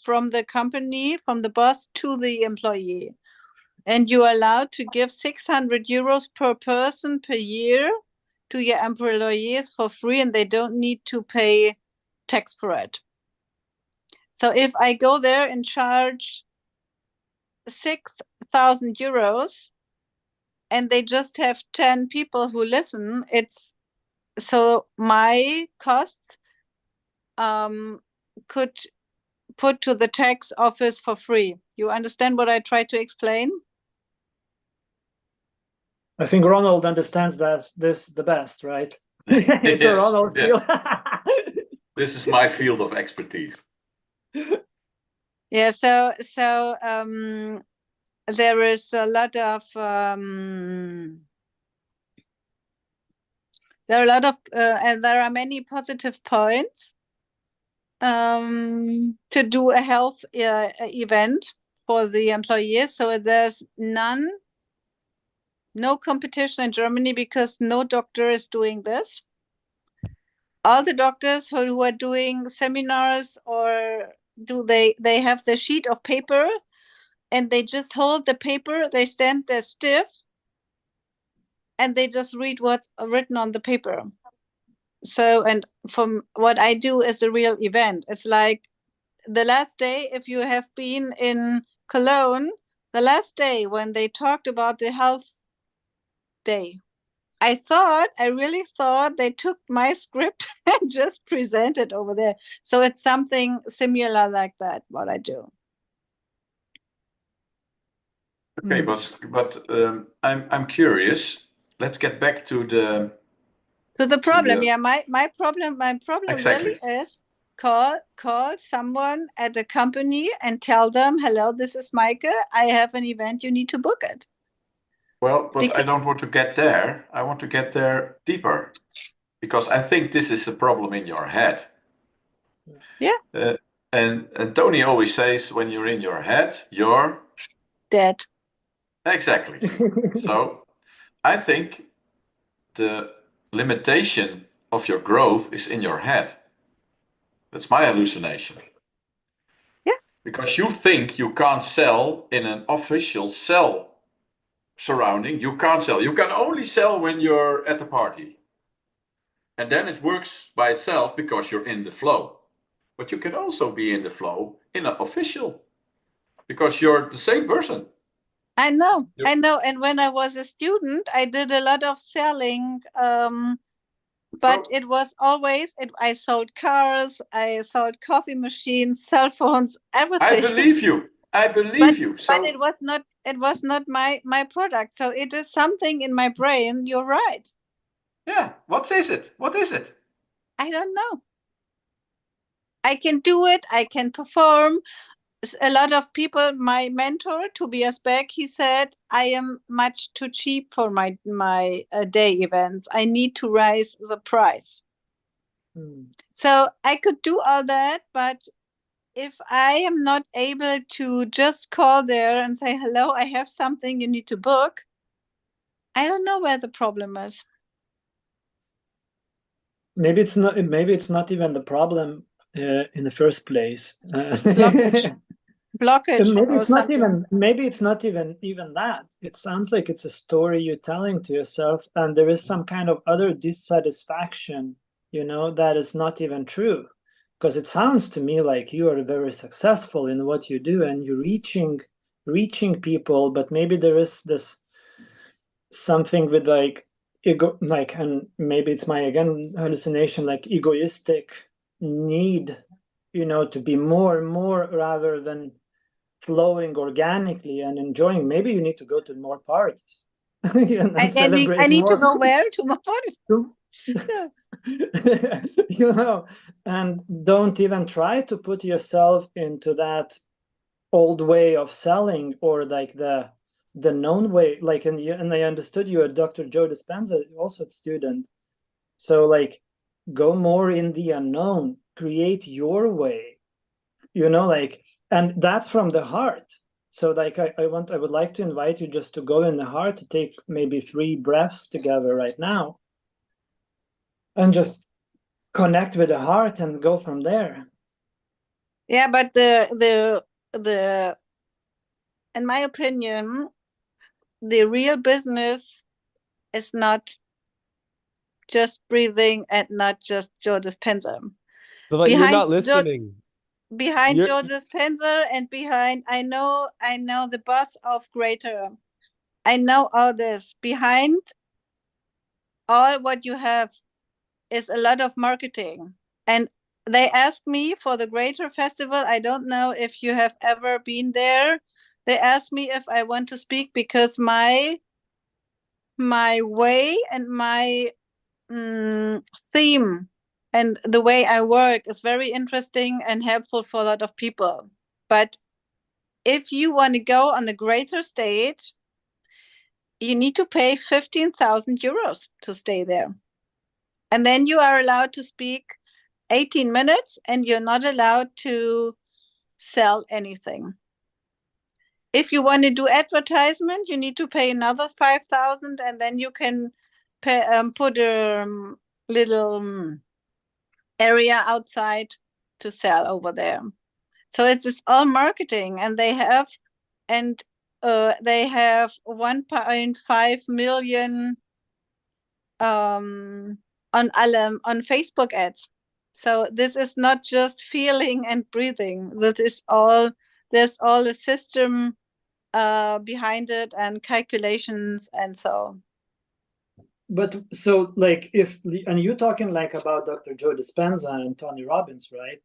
from the company, from the boss to the employee. And you're allowed to give 600 euros per person per year to your employees for free, and they don't need to pay tax for it. So if I go there and charge 6,000 euros and they just have 10 people who listen, so my costs could put to the tax office for free. You understand what I try to explain? I think Ronald understands this the best, right? It's a Yes, Ronald yeah. field. This is my field of expertise. Yeah, so there is a lot of and there are many positive points to do a health event for the employees. So there's no competition in Germany because no doctor is doing this. All the doctors who are doing seminars or they have the sheet of paper and they just hold the paper, they stand there stiff and they just read what's written on the paper. So, and from what I do is a real event. It's like the last day, if you have been in Cologne, the last day when they talked about the health day, I really thought they took my script and just presented over there. So it's something similar like that, what I do. Okay, but I'm curious. Let's get back to the problem. Yeah, my problem exactly. really is call someone at a company and tell them, hello, this is Maike. I have an event, you need to book it. Well, but I don't want to get there. I want to get there deeper because I think this is a problem in your head. Yeah. And Tony always says when you're in your head, you're dead. Exactly. So I think the limitation of your growth is in your head. That's my hallucination. Yeah. Because you think you can't sell in an official sell surrounding. You can't sell. You can only sell when you're at the party. And then it works by itself because you're in the flow. But you can also be in the flow in an official because you're the same person. I know. And when I was a student, I did a lot of selling. But it was always, I sold cars, I sold coffee machines, cell phones, everything. I believe you. I believe you. So, but it was not my product. So it is something in my brain. You're right. Yeah. What is it? What is it? I don't know. I can do it. I can perform. A lot of people, my mentor, Tobias Beck, he said, I am much too cheap for my day events. I need to raise the price. So I could do all that, but if I am not able to just call there and say, hello, I have something you need to book, I don't know where the problem is. Maybe it's not even the problem in the first place. Blockage. Maybe it's not even that. It sounds like it's a story you're telling to yourself, and there is some kind of other dissatisfaction, that is not even true. Because it sounds to me like you are very successful in what you do and you're reaching people, but maybe there is this something with like ego, like, and maybe it's my again hallucination, like egoistic need, to be more and more rather than flowing organically and enjoying. Maybe you need to go to more parties. And I need to go where? To more parties? And don't even try to put yourself into that old way of selling or like the known way. Like, and I understood you are Dr. Joe Dispenza, also a student. So like, go more in the unknown, create your way, like, and that's from the heart. So like, I would like to invite you just to go in the heart, to take maybe 3 breaths together right now and just connect with the heart and go from there. Yeah, but the in my opinion, the real business is not just breathing and not just Joe Dispenza. So like, you're not listening. behind You're Joe Dispenza and behind, I know the boss of Greater. I know all this. Behind all what you have is a lot of marketing. And they asked me for the Greater Festival. I don't know if you have ever been there. They asked me if I want to speak because my way and my theme and the way I work is very interesting and helpful for a lot of people. But if you want to go on the Greater stage, you need to pay 15,000 euros to stay there. And then you are allowed to speak 18 minutes and you're not allowed to sell anything. If you want to do advertisement, you need to pay another 5,000 and then you can put a little area outside to sell over there. So it's all marketing, and they have 1.5 million on Facebook ads. So this is not just feeling and breathing. That is all. There's all a system behind it and calculations and so. But so like and you're talking like about Dr. Joe Dispenza and Tony Robbins, right?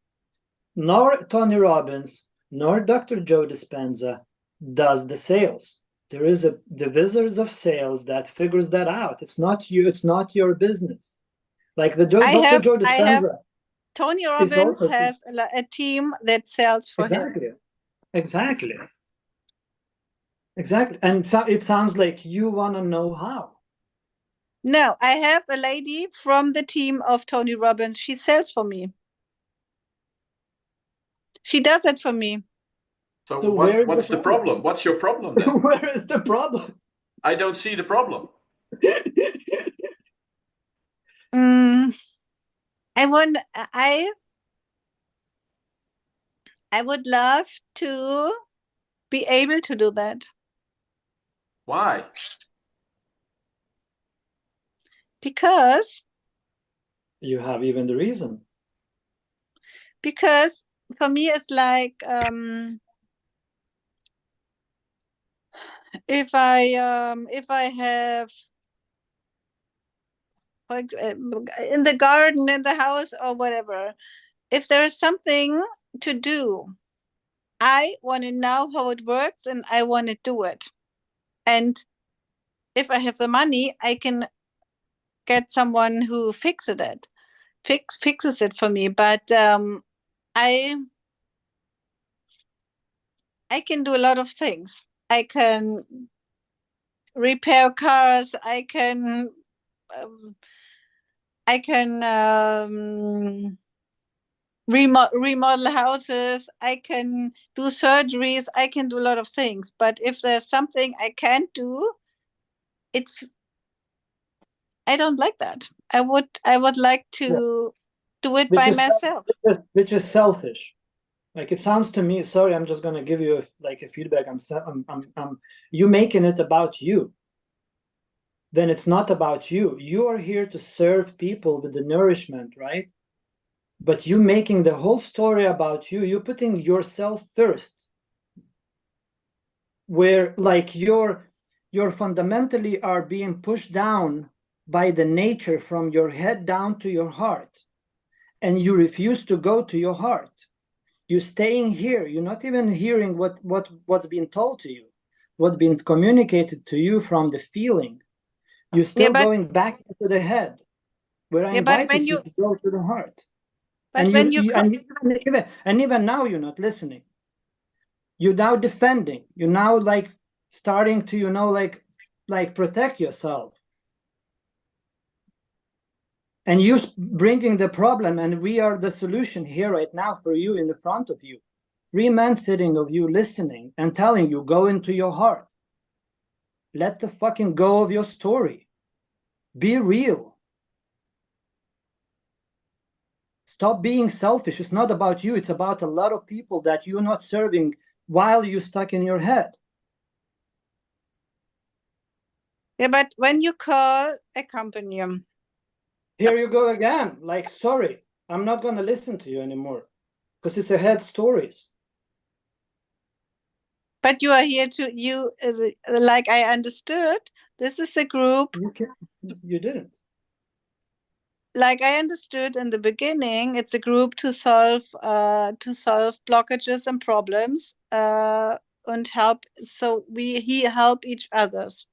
Nor Tony Robbins nor Dr. Joe Dispenza does the sales. There is the Wizards of Sales that figures that out. It's not you. It's not your business. Like Dr. Joe Dispenza. Tony Robbins has a team that sells for him. Exactly. And so it sounds like you want to know how. No, I have a lady from the team of Tony Robbins. She sells for me. She does it for me. So what's the problem? What's your problem then? Where is the problem? I don't see the problem. I would love to be able to do that. Why? Because you have even the reason. Because for me it's like if I have like in the garden, in the house or whatever, if there is something to do, I want to know how it works and I want to do it. And if I have the money, I can get someone who fixes it for me. But I can do a lot of things. I can repair cars. I can remodel houses. I can do surgeries. I can do a lot of things. But if there's something I can't do, I don't like that. I would like to do it by myself. Which is selfish. Like it sounds to me. Sorry, I'm just gonna give you a feedback. You making it about you. Then it's not about you. You are here to serve people with the nourishment, right? But you making the whole story about you. You're putting yourself first. Where like you're fundamentally are being pushed down by the nature from your head down to your heart, and you refuse to go to your heart. You're staying here. You're not even hearing what's being told to you, what's being communicated to you from the feeling. You're still going back to the head, where I invited you to go to the heart. But and even now you're not listening. You're now defending. You're now like starting to like protect yourself. And you bringing the problem, and we are the solution here right now for you in the front of you. 3 men sitting of you listening and telling you, go into your heart. Let the fucking go of your story. Be real. Stop being selfish. It's not about you. It's about a lot of people that you're not serving while you're stuck in your head. Yeah, but when you call a company, here you go again. Like, sorry, I'm not going to listen to you anymore. because it's ahead stories. But you are here to like I understood, this is a group. You didn't. Like I understood in the beginning, it's a group to solve blockages and problems and help. So he help each others.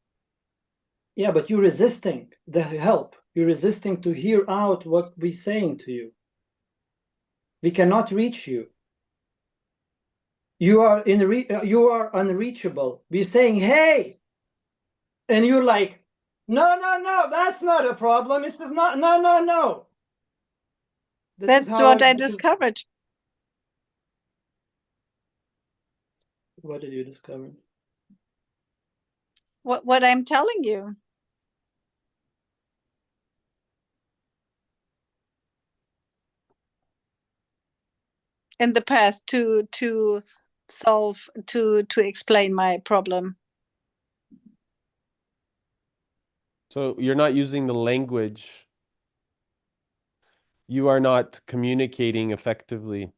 Yeah, but you're resisting the help. You're resisting to hear out what we're saying to you. We cannot reach you. You are you are unreachable. We're saying, hey, and you're like, no, no, no, that's not a problem. This is not. No, no, no. That's what I discovered. What did you discover? What I'm telling you. In the past to explain my problem. So you're not using the language. You are not communicating effectively,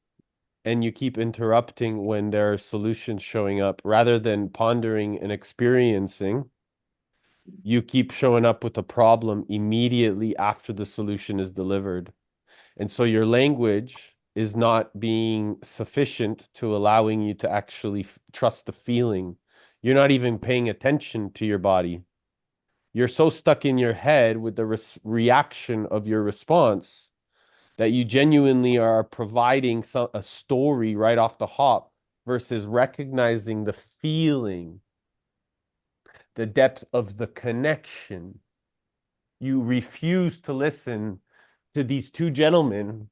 and you keep interrupting when there are solutions showing up rather than pondering and experiencing. You keep showing up with a problem immediately after the solution is delivered. And so your language is not being sufficient to allowing you to actually trust the feeling. You're not even paying attention to your body. You're so stuck in your head with the reaction of your response that you genuinely are providing a story right off the hop versus recognizing the feeling, the depth of the connection. You refuse to listen to these two gentlemen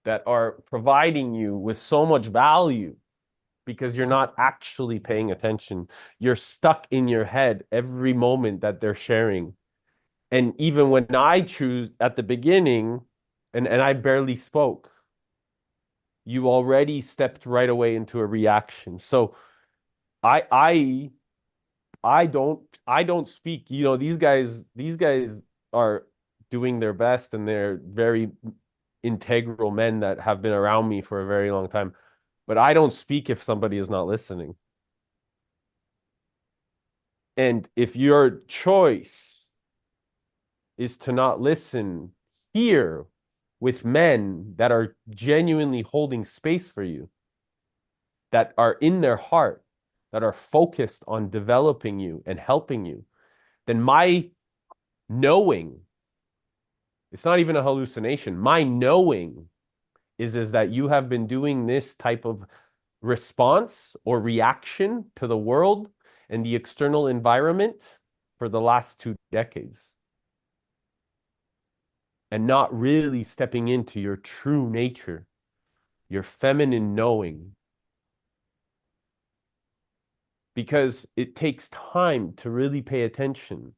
that are providing you with so much value because you're not actually paying attention. You're stuck in your head every moment that they're sharing. And even when I choose at the beginning, and I barely spoke, you already stepped right away into a reaction. So I don't speak. You know, these guys are doing their best, and they're very integral men that have been around me for a very long time. But I don't speak if somebody is not listening. And if your choice is to not listen here with men that are genuinely holding space for you, that are in their heart, that are focused on developing you and helping you, then my knowing, it's not even a hallucination. My knowing is that you have been doing this type of response or reaction to the world and the external environment for the last 2 decades. And not really stepping into your true nature, your feminine knowing. Because it takes time to really pay attention.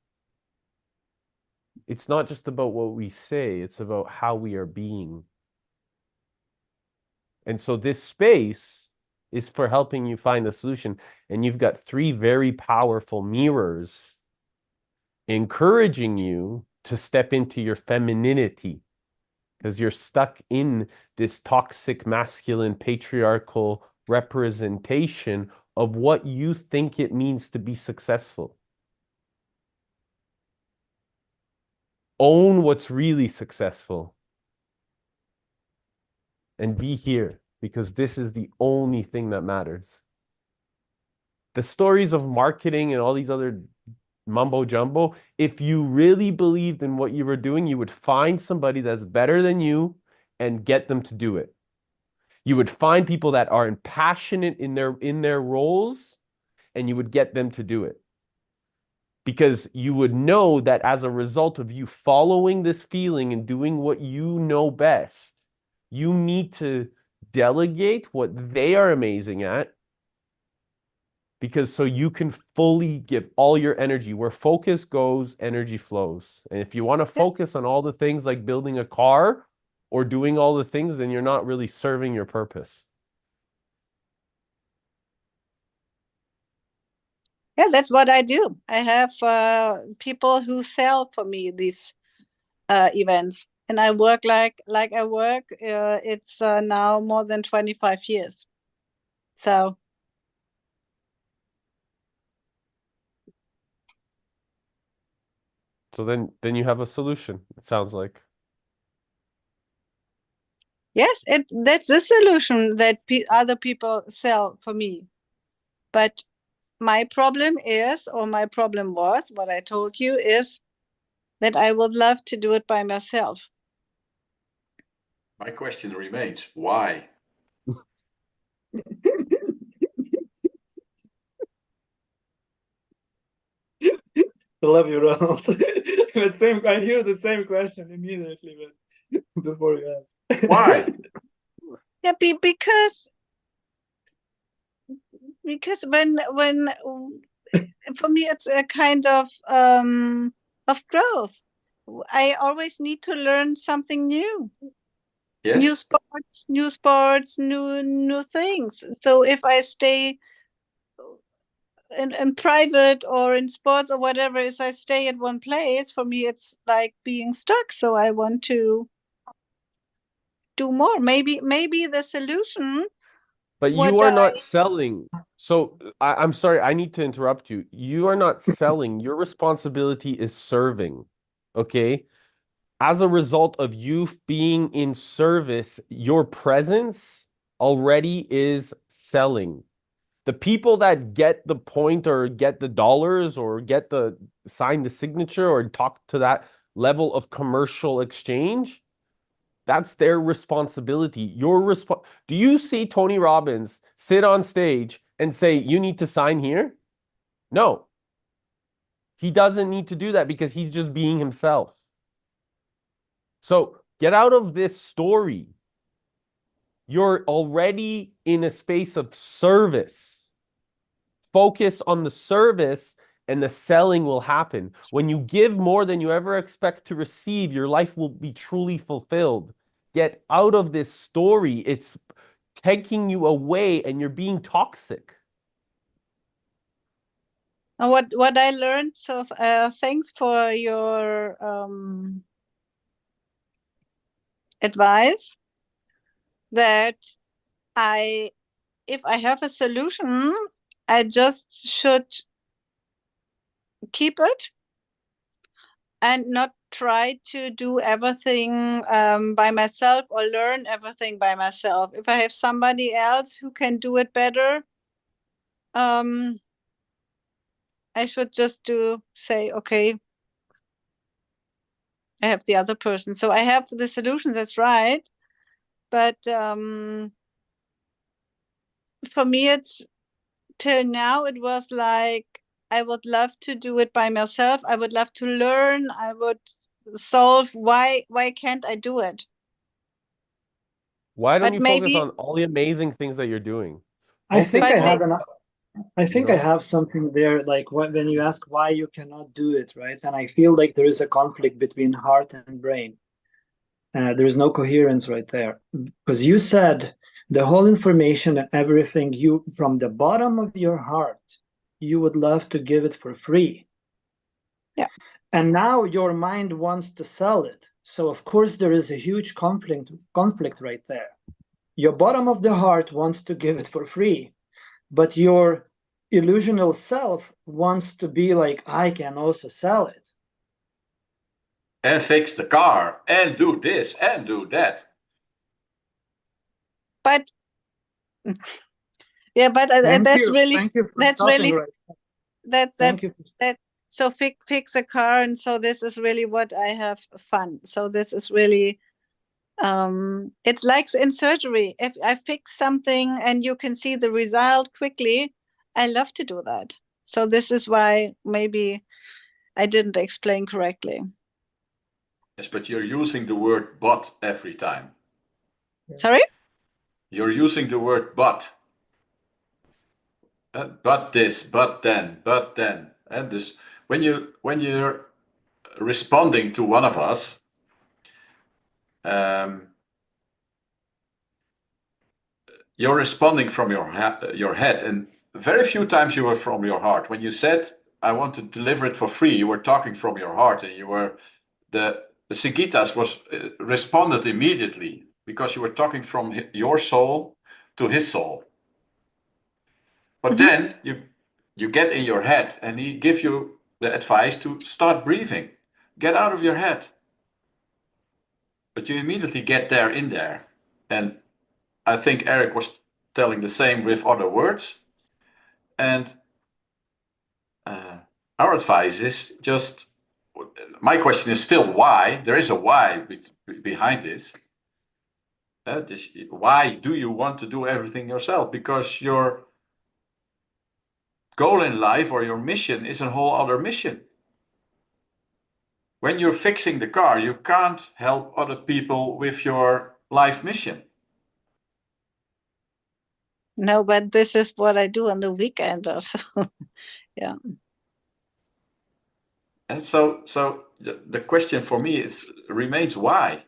It's not just about what we say, it's about how we are being. And so this space is for helping you find the solution. And you've got 3 very powerful mirrors encouraging you to step into your femininity, because you're stuck in this toxic masculine patriarchal representation of what you think it means to be successful. Own what's really successful and be here, because this is the only thing that matters. The stories of marketing and all these other mumbo jumbo, if you really believed in what you were doing, you would find somebody that's better than you and get them to do it. You would find people that are passionate in their roles, and you would get them to do it. Because you would know that as a result of you following this feeling and doing what you know best, you need to delegate what they are amazing at, because so you can fully give all your energy. Where focus goes, energy flows. And if you want to focus on all the things like building a car or doing all the things, then you're not really serving your purpose. Yeah, that's what I do. I have people who sell for me these events. and I work like I work. It's now more than 25 years. So then you have a solution, it sounds like. yes, that's the solution that other people sell for me. But my problem is, or my problem was, what I told you is that I would love to do it by myself. My question remains, why? I love you, Ronald. I hear the same question immediately, but before you ask. Why? Yeah, because when for me it's a kind of growth. I always need to learn something new. Yes. New sports, new things. So if I stay in private or in sports or whatever, if I stay at one place, for me it's like being stuck. So I want to do more. Maybe the solution. But you What are I not selling. So I'm sorry, I need to interrupt you. You are not selling. Your responsibility is serving. Okay? As a result of you being in service, your presence already is selling. The people that get the point or get the dollars or get the sign the signature or talk to that level of commercial exchange, that's their responsibility. Do you see Tony Robbins sit on stage and say, you need to sign here? No. He doesn't need to do that because he's just being himself. So get out of this story. You're already in a space of service. Focus on the service and the selling will happen. When you give more than you ever expect to receive, your life will be truly fulfilled. Get out of this story. It's taking you away and you're being toxic. what I learned. So thanks for your advice. That if I have a solution, I just should keep it and not try to do everything by myself or learn everything by myself. If I have somebody else who can do it better, I should just say, okay, I have the other person. So I have the solution, that's right. But for me, it's till now, it was like, I would love to do it by myself. I would love to learn. I would solve why can't I do it? Why don't But you focus maybe, on all the amazing things that you're doing? I think Focus I but on, have maybe, an I you think I know, have something there, like when you ask why you cannot do it, right? And I feel like there is a conflict between heart and brain. There is no coherence right there. Because you said the whole information and everything you, from the bottom of your heart, you would love to give it for free. yeah. And now your mind wants to sell it. So of course there is a huge conflict right there. Your bottom of the heart wants to give it for free, but your illusional self wants to be like, I can also sell it. And fix the car, and do this, and do that. But yeah, but that's really, Thank you for that's stopping really, right. that Thank you. that so fix a car, and so this is really what I have fun. So this is really, it's like in surgery. If I fix something and you can see the result quickly, I love to do that. So this is why maybe I didn't explain correctly. Yes, but you're using the word but every time. Sorry? You're using the word but. But this, but then, but then. And this, when you're responding to one of us, you're responding from your head, and very few times you were from your heart. When you said, I want to deliver it for free, you were talking from your heart, and you were the the Sigitas was responded immediately because you were talking from your soul to his soul. But then you get in your head, and he gives you the advice to start breathing. Get out of your head. But you immediately get there in there. And I think Eric was telling the same with other words. And our advice is just, my question is still why. There is a why behind this. Why do you want to do everything yourself? Because your goal in life or your mission is a whole other mission. When you're fixing the car, you can't help other people with your life mission. No, but this is what I do on the weekend also. Yeah. And so the question for me remains why.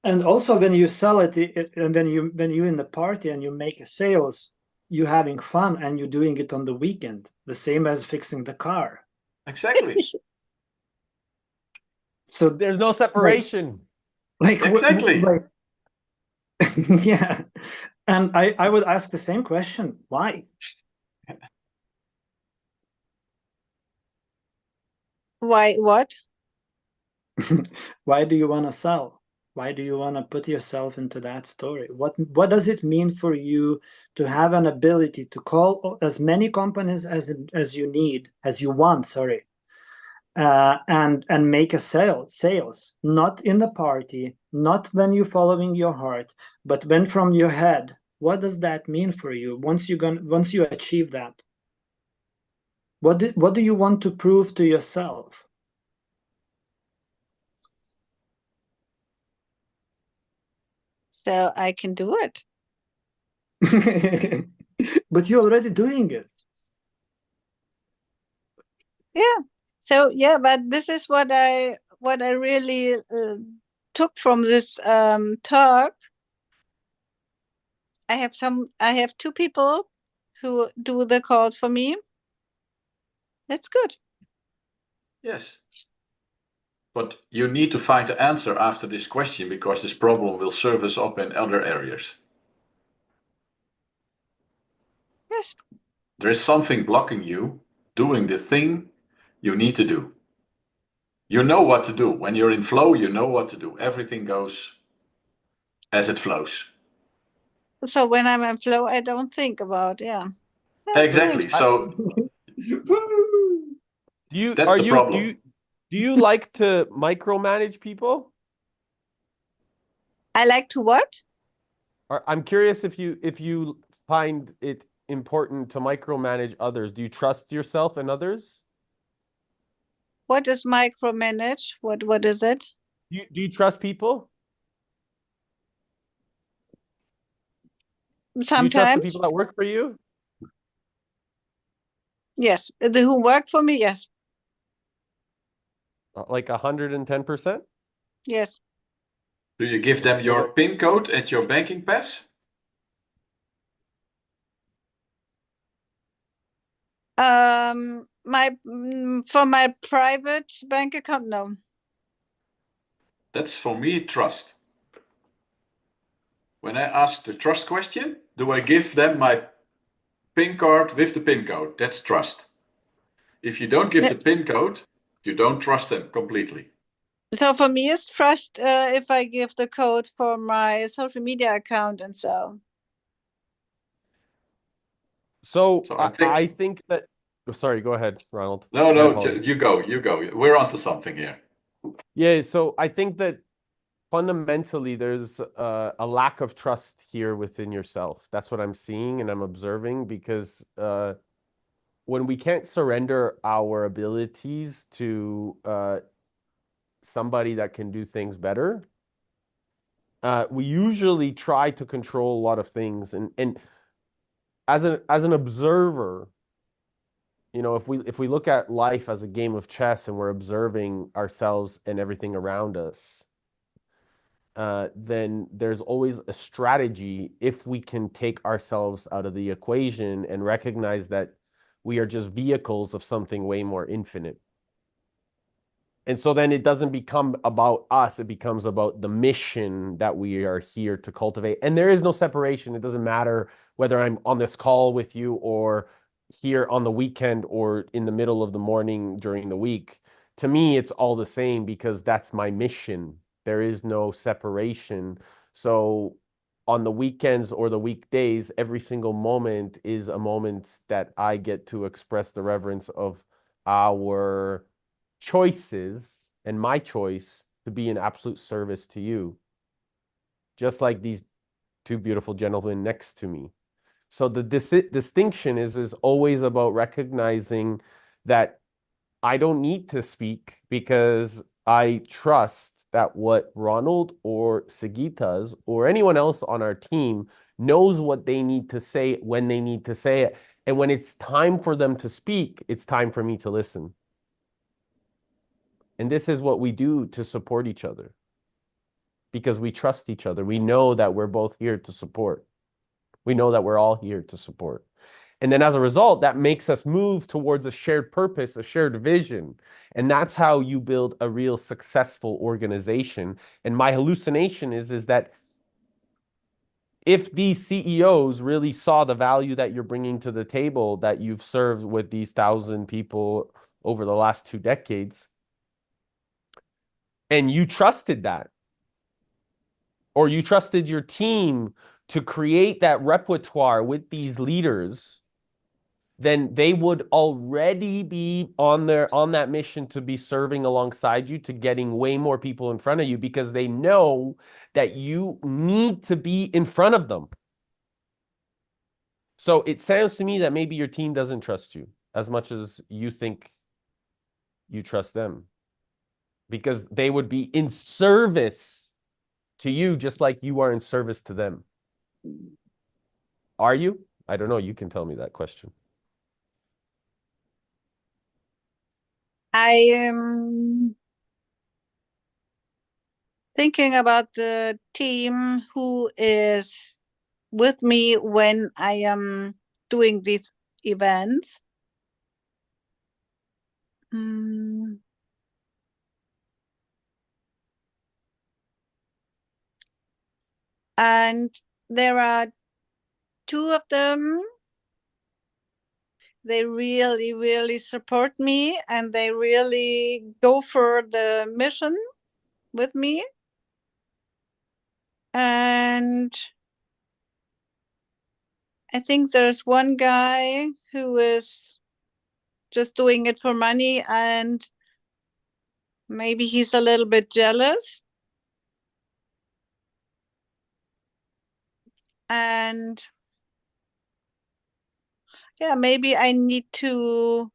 And also when you sell it, and when you're in the party and you make a sales, you're having fun and you're doing it on the weekend, the same as fixing the car. Exactly. So There's no separation. Like exactly. Yeah. And I would ask the same question. Why? Why what? Why do you want to sell? Why do you want to put yourself into that story? What does it mean for you to have an ability to call as many companies as you need, as you want, sorry, and make a sales, not in the party, not when you're following your heart, but when from your head? What does that mean for you once you achieve that? What do you want to prove to yourself? So I can do it. But you're already doing it. Yeah. So yeah, but this is what I really took from this talk. I have two people who do the calls for me. That's good. Yes. But you need to find the answer after this question, because this problem will surface up in other areas. Yes. There is something blocking you doing the thing you need to do. You know what to do. When you're in flow, you know what to do. Everything goes as it flows. So when I'm in flow, I don't think about, yeah. Exactly. So that's the problem. Do you like to micromanage people? I like to what? I'm curious if you find it important to micromanage others. Do you trust yourself and others? What is micromanage? What is it? Do you trust people? Do you trust the people Sometimes. that work for you? Yes. The who work for me, yes. Like 110%? Yes. Do you give them your PIN code and your banking pass? For my private bank account, no. That's for me trust. When I ask the trust question, do I give them my PIN card with the PIN code? That's trust. If you don't give the PIN code, you don't trust them completely. So for me, it's trust if I give the code for my social media account and so. So I think that. Oh, sorry, go ahead, Ronald. No, My no, apologies. you go. We're onto something here. Yeah, so I think that fundamentally there's a lack of trust here within yourself. That's what I'm seeing and I'm observing, because when we can't surrender our abilities to somebody that can do things better, we usually try to control a lot of things. And as an observer, you know, if we look at life as a game of chess and we're observing ourselves and everything around us, then there's always a strategy if we can take ourselves out of the equation and recognize that we are just vehicles of something way more infinite. And so then it doesn't become about us, it becomes about the mission that we are here to cultivate. And there is no separation. It doesn't matter whether I'm on this call with you or here on the weekend or in the middle of the morning during the week. To me, it's all the same because that's my mission. There is no separation. So on the weekends or the weekdays, every single moment is a moment that I get to express the reverence of our choices and my choice to be in absolute service to you, just like these two beautiful gentlemen next to me. So the distinction is always about recognizing that I don't need to speak because I trust that what Ronald or Sigitas or anyone else on our team knows what they need to say when they need to say it. And when it's time for them to speak, it's time for me to listen. And this is what we do to support each other because we trust each other. We know that we're both here to support. We know that we're all here to support. And then as a result, that makes us move towards a shared purpose, a shared vision. And that's how you build a real successful organization. And my hallucination is that if these CEOs really saw the value that you're bringing to the table, that you've served with these 1,000 people over the last 2 decades, and you trusted that, or you trusted your team to create that repertoire with these leaders, then they would already be on that mission to be serving alongside you, to getting way more people in front of you, because they know that you need to be in front of them. So it sounds to me that maybe your team doesn't trust you as much as you think you trust them, because they would be in service to you just like you are in service to them. Are you? I don't know. You can tell me that question. I am thinking about the team who is with me when I am doing these events. And there are 2 of them. They really, really support me, and they really go for the mission with me. And I think there's one guy who is just doing it for money, and maybe he's a little bit jealous. And yeah, maybe I need to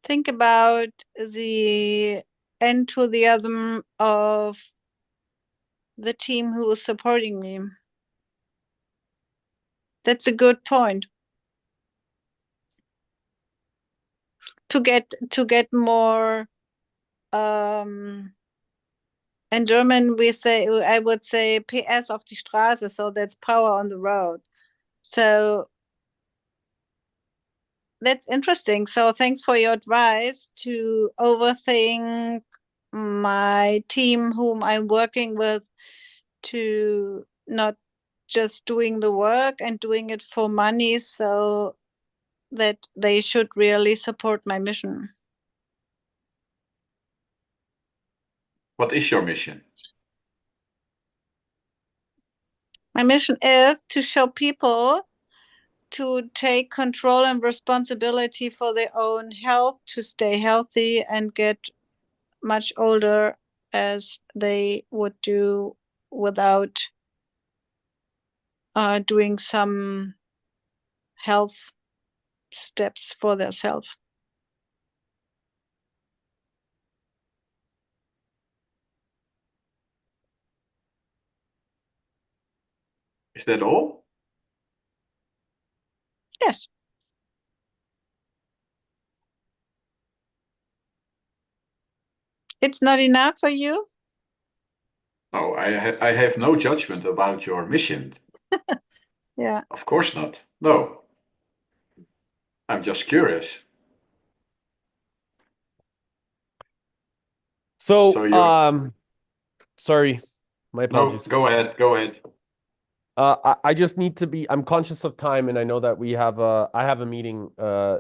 think about the enthusiasm of the team who is supporting me. That's a good point. To get more, in German I would say PS auf die Straße, so that's power on the road. So that's interesting. So thanks for your advice to overthink my team whom I'm working with, to not just doing the work and doing it for money, so that they should really support my mission. What is your mission? My mission is to show people to take control and responsibility for their own health, to stay healthy and get much older as they would do without doing some health steps for themselves. Is that all? Yes. It's not enough for you? No, I have no judgment about your mission. Yeah. Of course not. No. I'm just curious. So, So you sorry, my no, apologies. go ahead, go ahead. I just need to be, I'm conscious of time, and I know that I have a meeting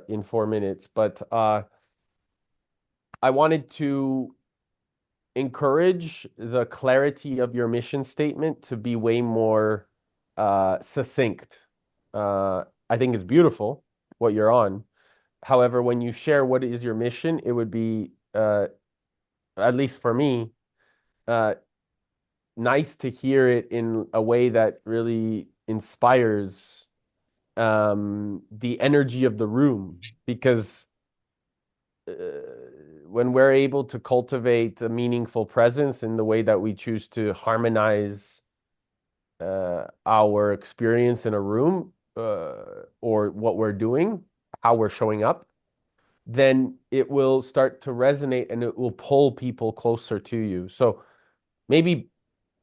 in 4 minutes, but I wanted to encourage the clarity of your mission statement to be way more succinct. I think it's beautiful what you're on. However, when you share what is your mission, it would be, at least for me, nice to hear it in a way that really inspires the energy of the room, because when we're able to cultivate a meaningful presence in the way that we choose to harmonize our experience in a room, or what we're doing, how we're showing up, then it will start to resonate and it will pull people closer to you. So maybe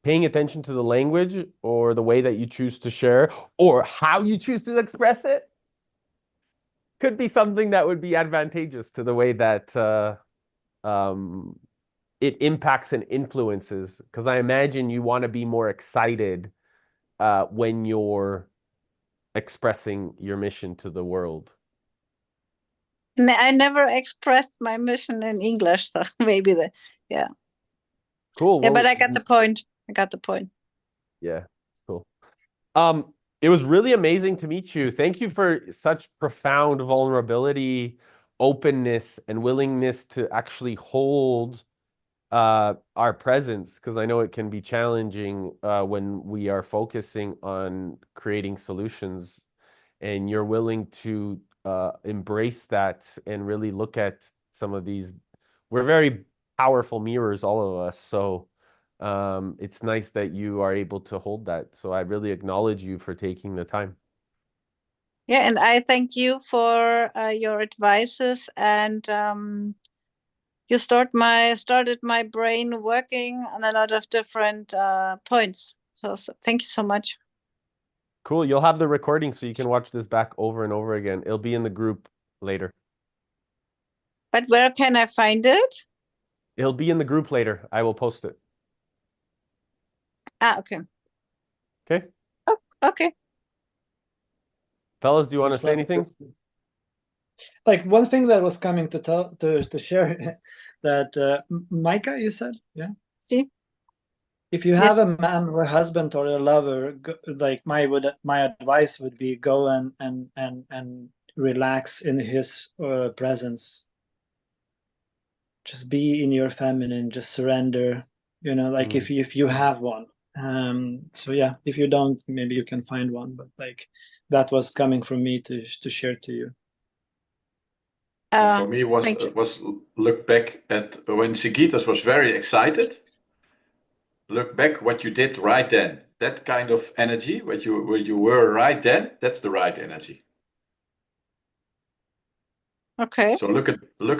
paying attention to the language or the way that you choose to share or how you choose to express it could be something that would be advantageous to the way that it impacts and influences. Because I imagine you want to be more excited when you're expressing your mission to the world. I never expressed my mission in English, so maybe yeah. Cool. Yeah, Well, but I got the point. I got the point. yeah, cool. It was really amazing to meet you. Thank you for such profound vulnerability, openness, and willingness to actually hold our presence, because I know it can be challenging when we are focusing on creating solutions, and you're willing to embrace that and really look at some of these. We're very powerful mirrors, all of us. So it's nice that you are able to hold that. So I really acknowledge you for taking the time. Yeah, and I thank you for your advices, and you started my brain working on a lot of different points. So thank you so much. Cool. You'll have the recording so you can watch this back over and over again. It'll be in the group later. But where can I find it? It'll be in the group later. I will post it. Okay. Okay. Oh, okay. Fellas, do you want to say anything? Like one thing that was coming to share that Micah, you said, yeah. See, If you yes. have a man or a husband or a lover, like my advice would be go and relax in his presence. Just be in your feminine. Just surrender. You know, like if you have one. So yeah, if you don't, maybe you can find one. But like that was coming from me to share to you. For me was look back at when Sigitas was very excited. Look back what you did right then. That kind of energy, where you were right then, that's the right energy. Okay. So look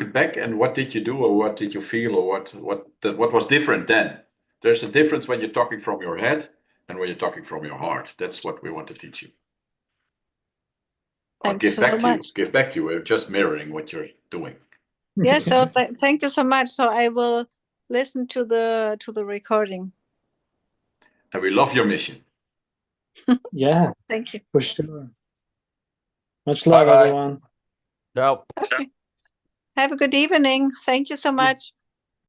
at back and what did you do or what did you feel or what was different then. There's a difference when you're talking from your head and when you're talking from your heart. That's what we want to teach you. Or Thanks give so back to you. much. Give back to you. We're just mirroring what you're doing. Yeah, so thank you so much. So I will listen to the recording. And we love your mission. Yeah. Thank you. For sure. Much love, Bye-bye. everyone. Ciao. Okay. Have a good evening. Thank you so much.